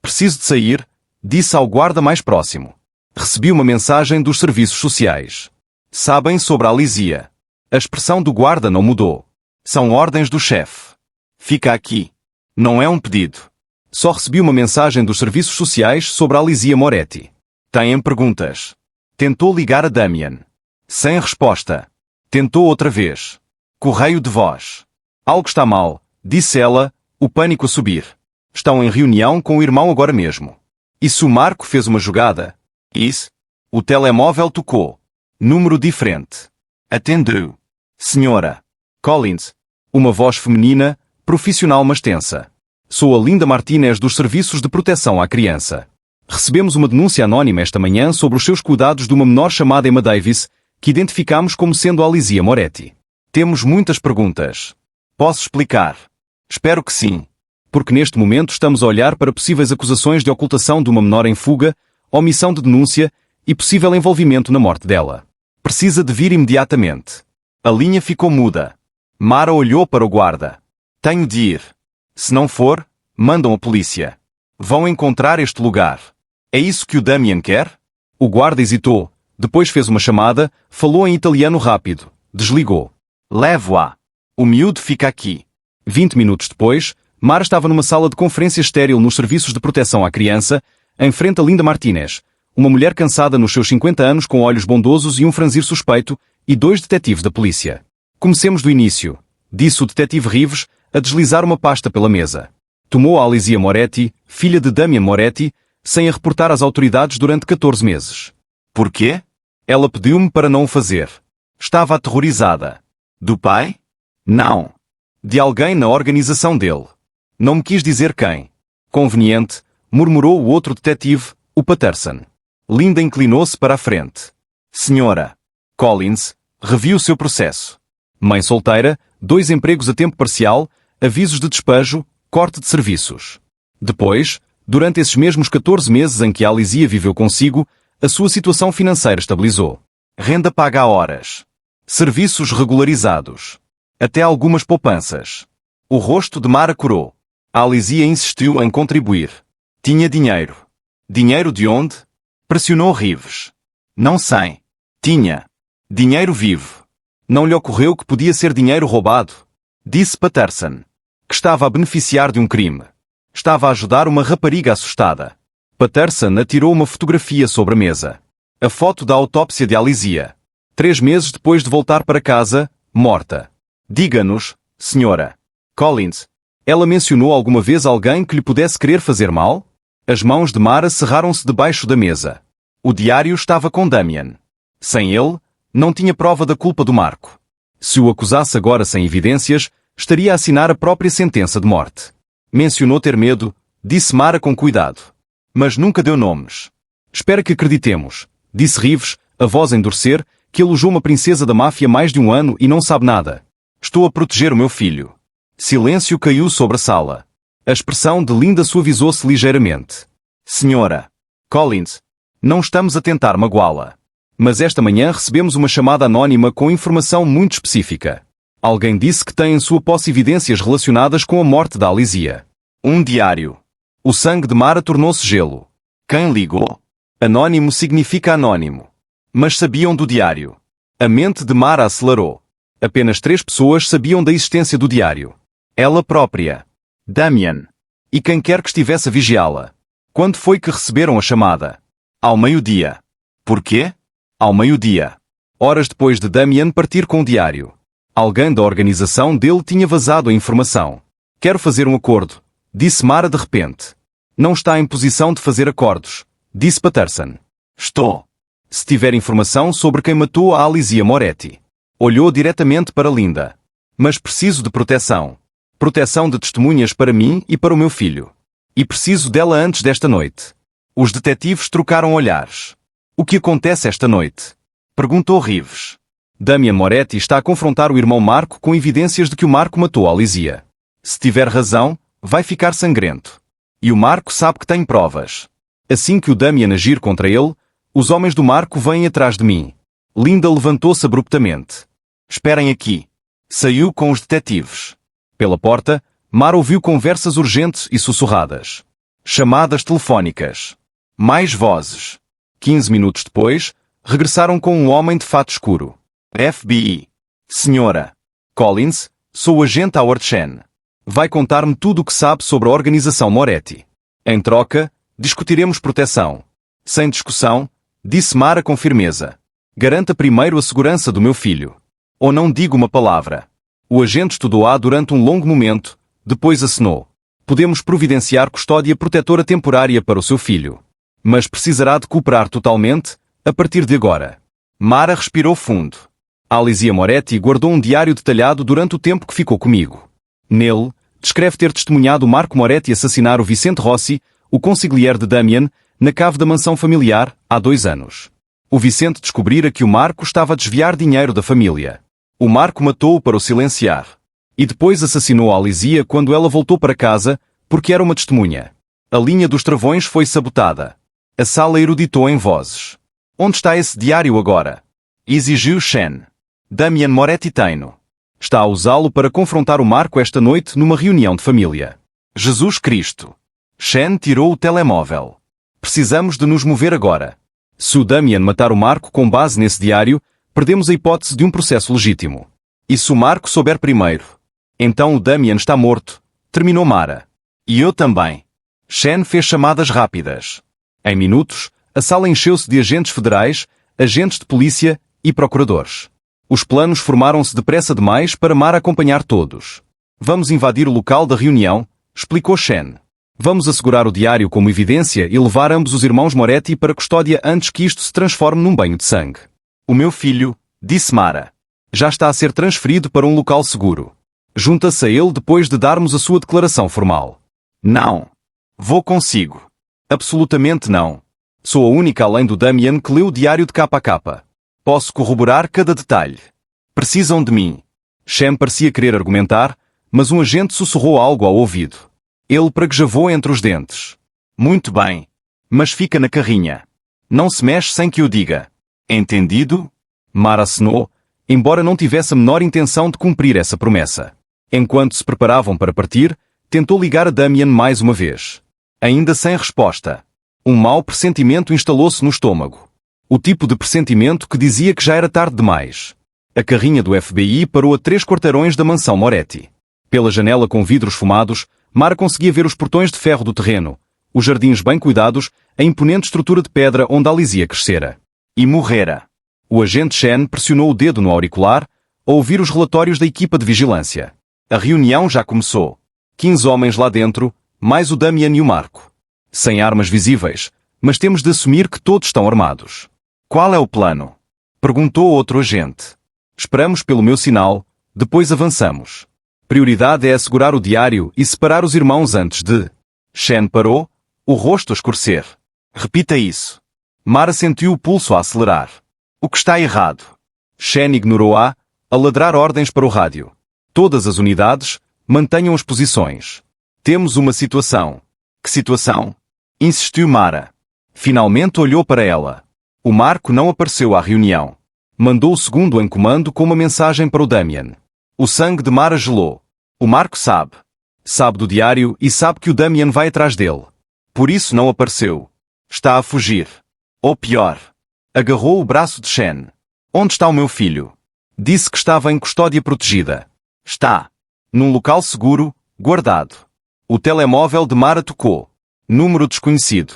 Preciso de sair, disse ao guarda mais próximo. Recebi uma mensagem dos serviços sociais. Sabem sobre a Alísia. A expressão do guarda não mudou. São ordens do chefe. Fica aqui. Não é um pedido. Só recebi uma mensagem dos serviços sociais sobre a Alísia Moretti. Têm perguntas. Tentou ligar a Damian. Sem resposta. Tentou outra vez. Correio de voz. Algo está mal. disse ela, o pânico a subir. Estão em reunião com o irmão agora mesmo. E se o Marco fez uma jogada? Isso? O telemóvel tocou. Número diferente. Atendeu. Senhora. Collins. Uma voz feminina, profissional mas tensa. Sou a Linda Martinez dos Serviços de Proteção à Criança. Recebemos uma denúncia anónima esta manhã sobre os seus cuidados de uma menor chamada Emma Davis, que identificamos como sendo a Alizia Moretti. Temos muitas perguntas. Posso explicar? Espero que sim. Porque neste momento estamos a olhar para possíveis acusações de ocultação de uma menor em fuga, omissão de denúncia e possível envolvimento na morte dela. Precisa de vir imediatamente. A linha ficou muda. Mara olhou para o guarda. Tenho de ir. Se não for, mandam a polícia. Vão encontrar este lugar. É isso que o Damien quer? O guarda hesitou, depois fez uma chamada, falou em italiano rápido, desligou. Levo-a. O miúdo fica aqui. 20 minutos depois, Mara estava numa sala de conferência estéril nos Serviços de Proteção à Criança, em frente a Linda Martinez, uma mulher cansada nos seus 50 anos com olhos bondosos e um franzir suspeito, e 2 detetives da polícia. Comecemos do início, disse o detetive Rives, a deslizar uma pasta pela mesa. Tomou a Alizia Moretti, filha de Damien Moretti, sem a reportar às autoridades durante 14 meses. Por quê? Ela pediu-me para não o fazer. Estava aterrorizada. Do pai? Não. De alguém na organização dele. Não me quis dizer quem. Conveniente, murmurou o outro detetive, o Patterson. Linda inclinou-se para a frente. Senhora. Collins, reviu o seu processo. Mãe solteira, 2 empregos a tempo parcial, avisos de despejo, corte de serviços. Depois, durante esses mesmos 14 meses em que a Alizia viveu consigo, a sua situação financeira estabilizou. Renda paga a horas. Serviços regularizados. Até algumas poupanças. O rosto de Mara corou. A Alizia insistiu em contribuir. Tinha dinheiro. Dinheiro de onde? Pressionou Rives. Não sei. Tinha. Dinheiro vivo. Não lhe ocorreu que podia ser dinheiro roubado? Disse Patterson. Que estava a beneficiar de um crime. Estava a ajudar uma rapariga assustada. Patterson atirou uma fotografia sobre a mesa. A foto da autópsia de Alizia. 3 meses depois de voltar para casa, morta. Diga-nos, senhora. Collins, ela mencionou alguma vez alguém que lhe pudesse querer fazer mal? As mãos de Mara cerraram-se debaixo da mesa. O diário estava com Damien. Sem ele, não tinha prova da culpa do Marco. Se o acusasse agora sem evidências, estaria a assinar a própria sentença de morte. Mencionou ter medo, disse Mara com cuidado. Mas nunca deu nomes. Espera que acreditemos, disse Rives, a voz a endurecer, que alojou uma princesa da máfia mais de 1 ano e não sabe nada. Estou a proteger o meu filho. Silêncio caiu sobre a sala. A expressão de Linda suavizou-se ligeiramente. Senhora. Collins. Não estamos a tentar magoá-la. Mas esta manhã recebemos uma chamada anónima com informação muito específica. Alguém disse que tem em sua posse evidências relacionadas com a morte da Alizia. Um diário. O sangue de Mara tornou-se gelo. Quem ligou? Anónimo significa anónimo. Mas sabiam do diário. A mente de Mara acelerou. Apenas 3 pessoas sabiam da existência do diário. Ela própria. Damien. E quem quer que estivesse a vigiá-la. Quando foi que receberam a chamada? Ao meio-dia. Por quê? Ao meio-dia. Horas depois de Damien partir com o diário. Alguém da organização dele tinha vazado a informação. Quero fazer um acordo, disse Mara de repente. Não está em posição de fazer acordos, disse Patterson. Estou. Se tiver informação sobre quem matou a Alizia Moretti. Olhou diretamente para Linda. Mas preciso de proteção. Proteção de testemunhas para mim e para o meu filho. E preciso dela antes desta noite. Os detetives trocaram olhares. O que acontece esta noite? Perguntou Rives. Damien Moretti está a confrontar o irmão Marco com evidências de que o Marco matou a Alizia. Se tiver razão, vai ficar sangrento. E o Marco sabe que tem provas. Assim que o Damien agir contra ele, os homens do Marco vêm atrás de mim. Linda levantou-se abruptamente. Esperem aqui. Saiu com os detetives. Pela porta, Mara ouviu conversas urgentes e sussurradas. Chamadas telefónicas. Mais vozes. 15 minutos depois, regressaram com um homem de fato escuro. FBI. Senhora. Collins, sou o agente Howard Chen. Vai contar-me tudo o que sabe sobre a organização Moretti. Em troca, discutiremos proteção. Sem discussão, disse Mara com firmeza. Garanta primeiro a segurança do meu filho. Ou não digo uma palavra. O agente estudou-a durante um longo momento, Depois acenou. Podemos providenciar custódia protetora temporária para o seu filho. Mas precisará de cooperar totalmente, a partir de agora. Mara respirou fundo. Alizia Moretti guardou um diário detalhado durante o tempo que ficou comigo. Nele, descreve ter testemunhado Marco Moretti assassinar o Vicente Rossi, o consigliere de Damian, na cave da mansão familiar, há 2 anos. O Vicente descobrira que o Marco estava a desviar dinheiro da família. O Marco matou-o para o silenciar. E depois assassinou a Alizia quando ela voltou para casa, porque era uma testemunha. A linha dos travões foi sabotada. A sala eruditou em vozes. Onde está esse diário agora? Exigiu Shen. Damian Moretti tem-no. Está a usá-lo para confrontar o Marco esta noite numa reunião de família. Jesus Cristo. Shen tirou o telemóvel. Precisamos de nos mover agora. Se o Damian matar o Marco com base nesse diário, perdemos a hipótese de um processo legítimo. E se o Marco souber primeiro? Então o Damian está morto, terminou Mara. E eu também. Shen fez chamadas rápidas. Em minutos, a sala encheu-se de agentes federais, agentes de polícia e procuradores. Os planos formaram-se depressa demais para Mara acompanhar todos. Vamos invadir o local da reunião, explicou Shen. Vamos assegurar o diário como evidência e levar ambos os irmãos Moretti para custódia antes que isto se transforme num banho de sangue. O meu filho, disse Mara, já está a ser transferido para um local seguro. Junta-se a ele depois de darmos a sua declaração formal. Não. Vou consigo. Absolutamente não. Sou a única além do Damian que leu o diário de capa a capa. Posso corroborar cada detalhe. Precisam de mim. Shen parecia querer argumentar, mas um agente sussurrou algo ao ouvido. Ele praguejavou entre os dentes. Muito bem. Mas fica na carrinha. Não se mexe sem que eu diga. Entendido? Mara acenou, embora não tivesse a menor intenção de cumprir essa promessa. Enquanto se preparavam para partir, tentou ligar a Damian mais uma vez. Ainda sem resposta. Um mau pressentimento instalou-se no estômago. O tipo de pressentimento que dizia que já era tarde demais. A carrinha do FBI parou a 3 quarteirões da mansão Moretti. Pela janela com vidros fumados, Mara conseguia ver os portões de ferro do terreno, os jardins bem cuidados, a imponente estrutura de pedra onde a Alizia crescera. E morrera. O agente Shen pressionou o dedo no auricular, a ouvir os relatórios da equipa de vigilância. A reunião já começou. 15 homens lá dentro, mais o Damian e o Marco. Sem armas visíveis, mas temos de assumir que todos estão armados. Qual é o plano? Perguntou outro agente. Esperamos pelo meu sinal, depois avançamos. Prioridade é assegurar o diário e separar os irmãos antes de... Shen parou, o rosto a escurecer. Repita isso. Mara sentiu o pulso a acelerar. O que está errado? Shen ignorou-a, a ladrar ordens para o rádio. Todas as unidades, mantenham as posições. Temos uma situação. Que situação? Insistiu Mara. Finalmente olhou para ela. O Marco não apareceu à reunião. Mandou o segundo em comando com uma mensagem para o Damian. O sangue de Mara gelou. O Marco sabe. Sabe do diário e sabe que o Damian vai atrás dele. Por isso não apareceu. Está a fugir. Ou pior. Agarrou o braço de Shen. Onde está o meu filho? Disse que estava em custódia protegida. Está. Num local seguro, guardado. O telemóvel de Mara tocou. Número desconhecido.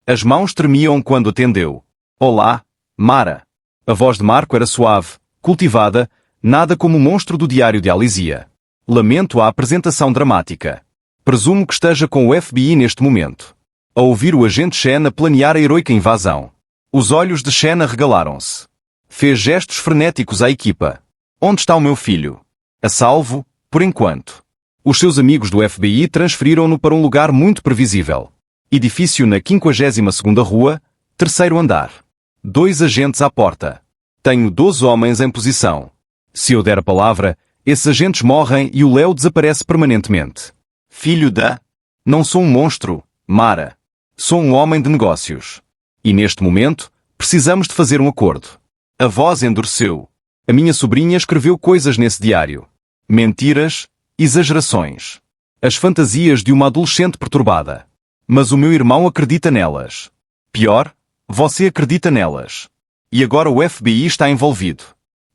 As mãos tremiam quando atendeu. Olá, Mara. A voz de Marco era suave, cultivada, nada como o monstro do diário de Alizia. Lamento a apresentação dramática. Presumo que esteja com o FBI neste momento. A ouvir o agente Shen a planear a heroica invasão. Os olhos de Shen arregalaram-se. Fez gestos frenéticos à equipa. Onde está o meu filho? A salvo, por enquanto. Os seus amigos do FBI transferiram-no para um lugar muito previsível. Edifício na 52ª Rua, 3º andar. 2 agentes à porta. Tenho 12 homens em posição. Se eu der a palavra, esses agentes morrem e o Léo desaparece permanentemente. Filho da... Não sou um monstro, Mara. Sou um homem de negócios. E neste momento, precisamos de fazer um acordo. A voz endureceu. A minha sobrinha escreveu coisas nesse diário. Mentiras, exagerações. As fantasias de uma adolescente perturbada. Mas o meu irmão acredita nelas. Pior, você acredita nelas. E agora o FBI está envolvido.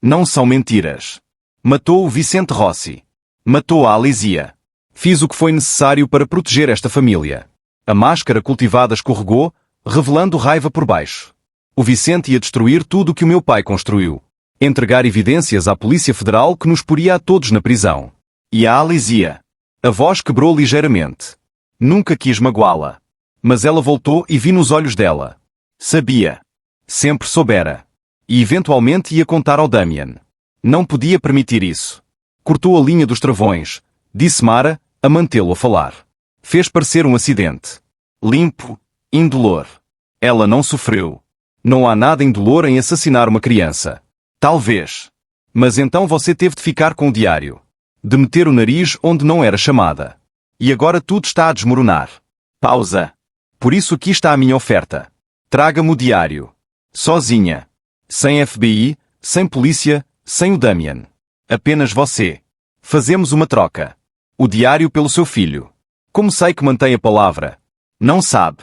Não são mentiras. Matou o Vicente Rossi. Matou a Alizia. Fiz o que foi necessário para proteger esta família. A máscara cultivada escorregou, revelando raiva por baixo. O Vicente ia destruir tudo o que o meu pai construiu. Entregar evidências à Polícia Federal que nos poria a todos na prisão. E a Alizia? A voz quebrou ligeiramente. Nunca quis magoá-la. Mas ela voltou e vi nos olhos dela. Sabia. Sempre soubera. E eventualmente ia contar ao Damien. Não podia permitir isso. Cortou a linha dos travões, disse Mara, a mantê-lo a falar. Fez parecer um acidente. Limpo, indolor. Ela não sofreu. Não há nada indolor em assassinar uma criança. Talvez. Mas então você teve de ficar com o diário. De meter o nariz onde não era chamada. E agora tudo está a desmoronar. Pausa. Por isso aqui está a minha oferta. Traga-me o diário. Sozinha. Sem FBI, sem polícia, sem o Damien. Apenas você. Fazemos uma troca. O diário pelo seu filho. Como sei que mantém a palavra? Não sabe.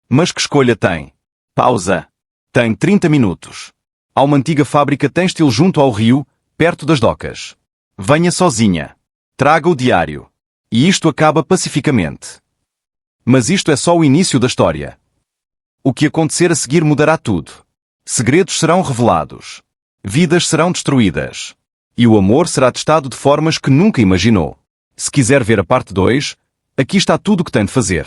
Mas que escolha tem? Pausa. Tem 30 minutos. Há uma antiga fábrica têxtil junto ao rio, perto das docas. Venha sozinha. Traga o diário. E isto acaba pacificamente. Mas isto é só o início da história. O que acontecer a seguir mudará tudo. Segredos serão revelados. Vidas serão destruídas. E o amor será testado de formas que nunca imaginou. Se quiser ver a parte 2, aqui está tudo o que tem de fazer.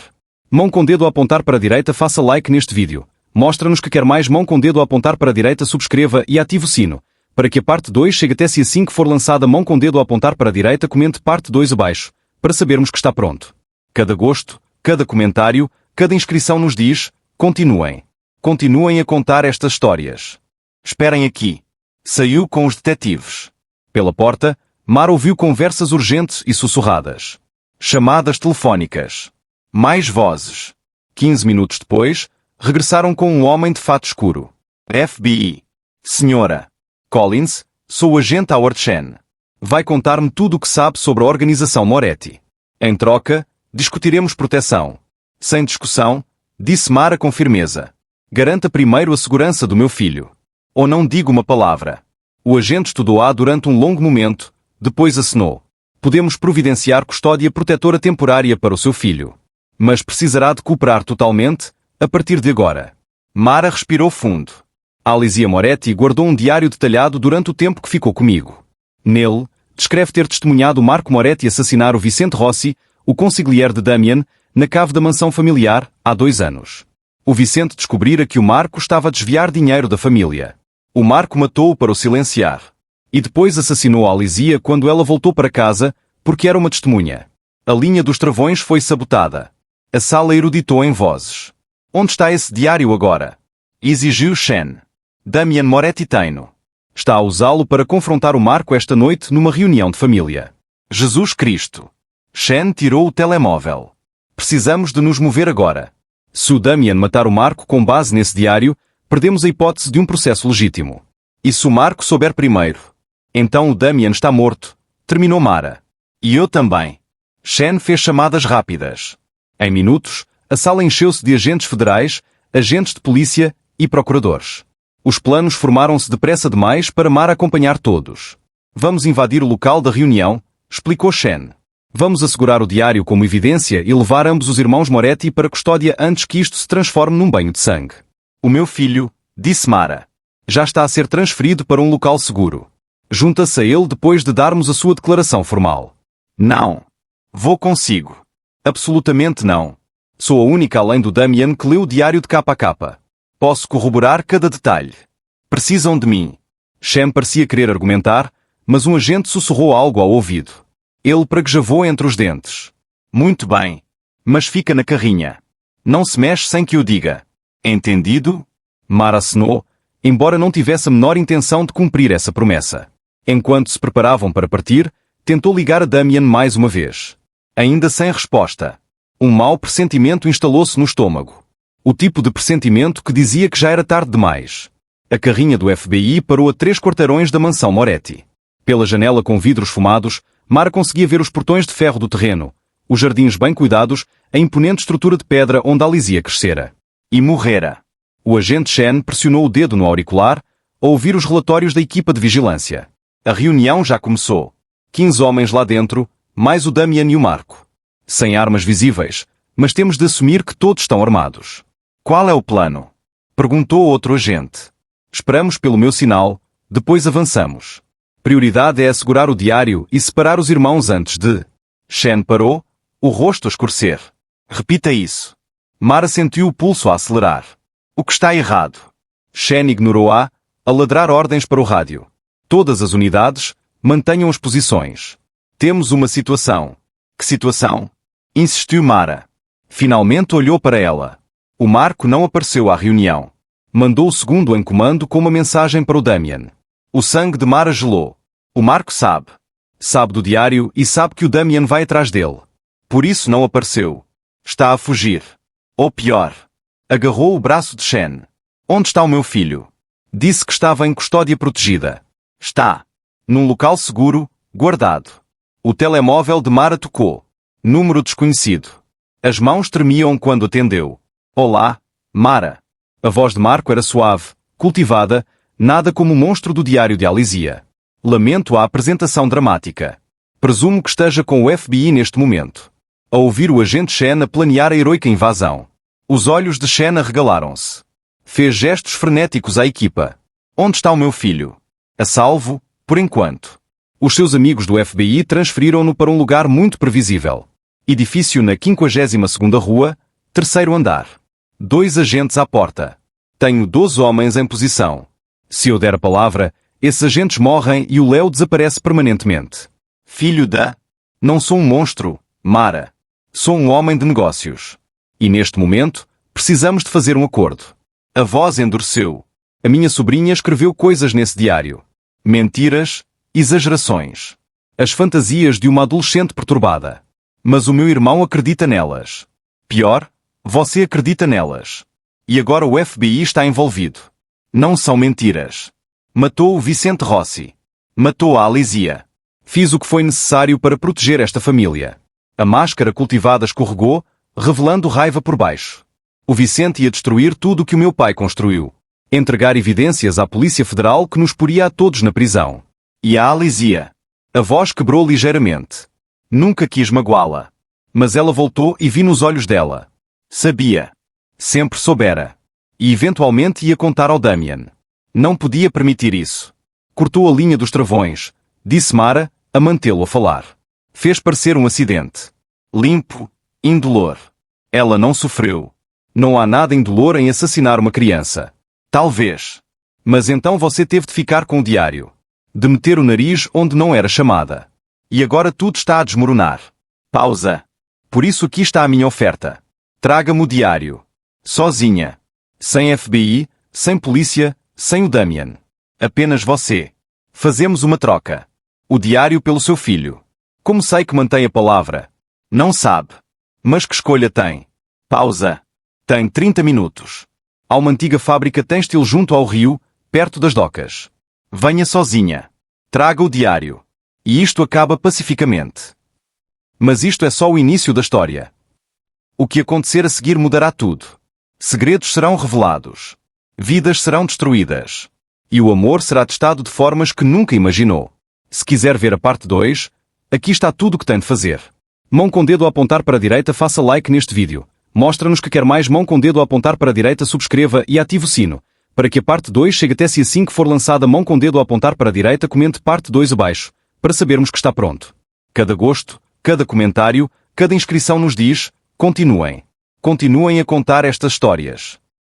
Mão com dedo a apontar para a direita, faça like neste vídeo. Mostra-nos que quer mais. Mão com dedo a apontar para a direita, subscreva e ative o sino. Para que a parte 2 chegue até si assim que for lançada. Mão com dedo a apontar para a direita, comente parte 2 abaixo, para sabermos que está pronto. Cada gosto, cada comentário, cada inscrição nos diz, continuem. Continuem a contar estas histórias. Esperem aqui. Saiu com os detetives. Pela porta, Mara ouviu conversas urgentes e sussurradas. Chamadas telefónicas. Mais vozes. 15 minutos depois, regressaram com um homem de fato escuro. FBI. Senhora Collins, sou o agente Howard Chen. Vai contar-me tudo o que sabe sobre a organização Moretti. Em troca, discutiremos proteção. Sem discussão, disse Mara com firmeza. Garanta primeiro a segurança do meu filho. Ou não digo uma palavra. O agente estudou-a durante um longo momento, depois acenou. Podemos providenciar custódia protetora temporária para o seu filho. Mas precisará de cooperar totalmente, a partir de agora. Mara respirou fundo. Alizia Moretti guardou um diário detalhado durante o tempo que ficou comigo. Nele, descreve ter testemunhado Marco Moretti assassinar o Vicente Rossi, o consigliere de Damien, na cave da mansão familiar, há 2 anos. O Vicente descobrira que o Marco estava a desviar dinheiro da família. O Marco matou-o para o silenciar. E depois assassinou a Alizia quando ela voltou para casa, porque era uma testemunha. A linha dos travões foi sabotada. A sala eruditou em vozes. Onde está esse diário agora? Exigiu Chen. Damien Moretti tem-no. Está a usá-lo para confrontar o Marco esta noite numa reunião de família. Jesus Cristo. Chen tirou o telemóvel. Precisamos de nos mover agora. Se o Damien matar o Marco com base nesse diário, perdemos a hipótese de um processo legítimo. E se o Marco souber primeiro? Então o Damien está morto, terminou Mara. E eu também. Chen fez chamadas rápidas. Em minutos, a sala encheu-se de agentes federais, agentes de polícia e procuradores. Os planos formaram-se depressa demais para Mara acompanhar todos. Vamos invadir o local da reunião, explicou Chen. Vamos assegurar o diário como evidência e levar ambos os irmãos Moretti para custódia antes que isto se transforme num banho de sangue. O meu filho, disse Mara, já está a ser transferido para um local seguro. Junta-se a ele depois de darmos a sua declaração formal. Não. Vou consigo. Absolutamente não. Sou a única além do Damien que leu o diário de capa a capa. Posso corroborar cada detalhe. Precisam de mim. Chen parecia querer argumentar, mas um agente sussurrou algo ao ouvido. Ele praguejavou entre os dentes. Muito bem. Mas fica na carrinha. Não se mexe sem que eu diga. Entendido? Mara acenou, embora não tivesse a menor intenção de cumprir essa promessa. Enquanto se preparavam para partir, tentou ligar a Damien mais uma vez. Ainda sem resposta. Um mau pressentimento instalou-se no estômago. O tipo de pressentimento que dizia que já era tarde demais. A carrinha do FBI parou a 3 quarteirões da mansão Moretti. Pela janela com vidros fumados, Mara conseguia ver os portões de ferro do terreno, os jardins bem cuidados, a imponente estrutura de pedra onde a Alizia crescera. E morrera. O agente Chen pressionou o dedo no auricular, a ouvir os relatórios da equipa de vigilância. A reunião já começou. 15 homens lá dentro, mais o Damien e o Marco. Sem armas visíveis, mas temos de assumir que todos estão armados. Qual é o plano? Perguntou outro agente. Esperamos pelo meu sinal, depois avançamos. Prioridade é assegurar o diário e separar os irmãos antes de... Chen parou, O rosto a escurecer. Repita isso. Mara sentiu o pulso a acelerar. O que está errado? Shen ignorou-a, a ladrar ordens para o rádio. Todas as unidades, mantenham as posições. Temos uma situação. Que situação? Insistiu Mara. Finalmente olhou para ela. O Marco não apareceu à reunião. Mandou o segundo em comando com uma mensagem para o Damien. O sangue de Mara gelou. O Marco sabe. Sabe do diário e sabe que o Damien vai atrás dele. Por isso não apareceu. Está a fugir. Ou pior. Agarrou o braço de Shen. Onde está o meu filho? Disse que estava em custódia protegida. Está. Num local seguro, guardado. O telemóvel de Mara tocou. Número desconhecido. As mãos tremiam quando atendeu. Olá, Mara. A voz de Marco era suave, cultivada, nada como o monstro do diário de Alizia. Lamento a apresentação dramática. Presumo que esteja com o FBI neste momento. A ouvir o agente Shen a planear a heroica invasão. Os olhos de Shen arregalaram-se. Fez gestos frenéticos à equipa. Onde está o meu filho? A salvo, por enquanto. Os seus amigos do FBI transferiram-no para um lugar muito previsível. Edifício na 52ª Rua, terceiro andar. 2 agentes à porta. Tenho 12 homens em posição. Se eu der a palavra, esses agentes morrem e o Léo desaparece permanentemente. Filho da... Não sou um monstro, Mara. Sou um homem de negócios. E neste momento, precisamos de fazer um acordo. A voz endureceu. A minha sobrinha escreveu coisas nesse diário. Mentiras, exagerações. As fantasias de uma adolescente perturbada. Mas o meu irmão acredita nelas. Pior, você acredita nelas. E agora o FBI está envolvido. Não são mentiras. Matou o Vicente Rossi. Matou a Alizia. Fiz o que foi necessário para proteger esta família. A máscara cultivada escorregou, revelando raiva por baixo. O Vicente ia destruir tudo o que o meu pai construiu. Entregar evidências à Polícia Federal que nos poria a todos na prisão. E a Alizia? A voz quebrou ligeiramente. Nunca quis magoá-la. Mas ela voltou e vi nos olhos dela. Sabia. Sempre soubera. E eventualmente ia contar ao Damien. Não podia permitir isso. Cortou a linha dos travões, disse Mara, a mantê-lo a falar. Fez parecer um acidente. Limpo, indolor. Ela não sofreu. Não há nada indolor em assassinar uma criança. Talvez. Mas então você teve de ficar com o diário. De meter o nariz onde não era chamada. E agora tudo está a desmoronar. Pausa. Por isso aqui está a minha oferta. Traga-me o diário. Sozinha. Sem FBI, sem polícia, sem o Damien. Apenas você. Fazemos uma troca. O diário pelo seu filho. Como sei que mantém a palavra? Não sabe. Mas que escolha tem? Pausa. Tem 30 minutos. Há uma antiga fábrica têxtil junto ao rio, perto das docas. Venha sozinha. Traga o diário. E isto acaba pacificamente. Mas isto é só o início da história. O que acontecer a seguir mudará tudo. Segredos serão revelados. Vidas serão destruídas. E o amor será testado de formas que nunca imaginou. Se quiser ver a parte 2, aqui está tudo o que tem de fazer. Mão com dedo a apontar para a direita, faça like neste vídeo. Mostra-nos que quer mais. Mão com dedo a apontar para a direita, subscreva e ative o sino. Para que a parte 2 chegue até si assim que for lançada. Mão com dedo a apontar para a direita, comente parte 2 abaixo, para sabermos que está pronto. Cada gosto, cada comentário, cada inscrição nos diz: continuem. Continuem a contar estas histórias.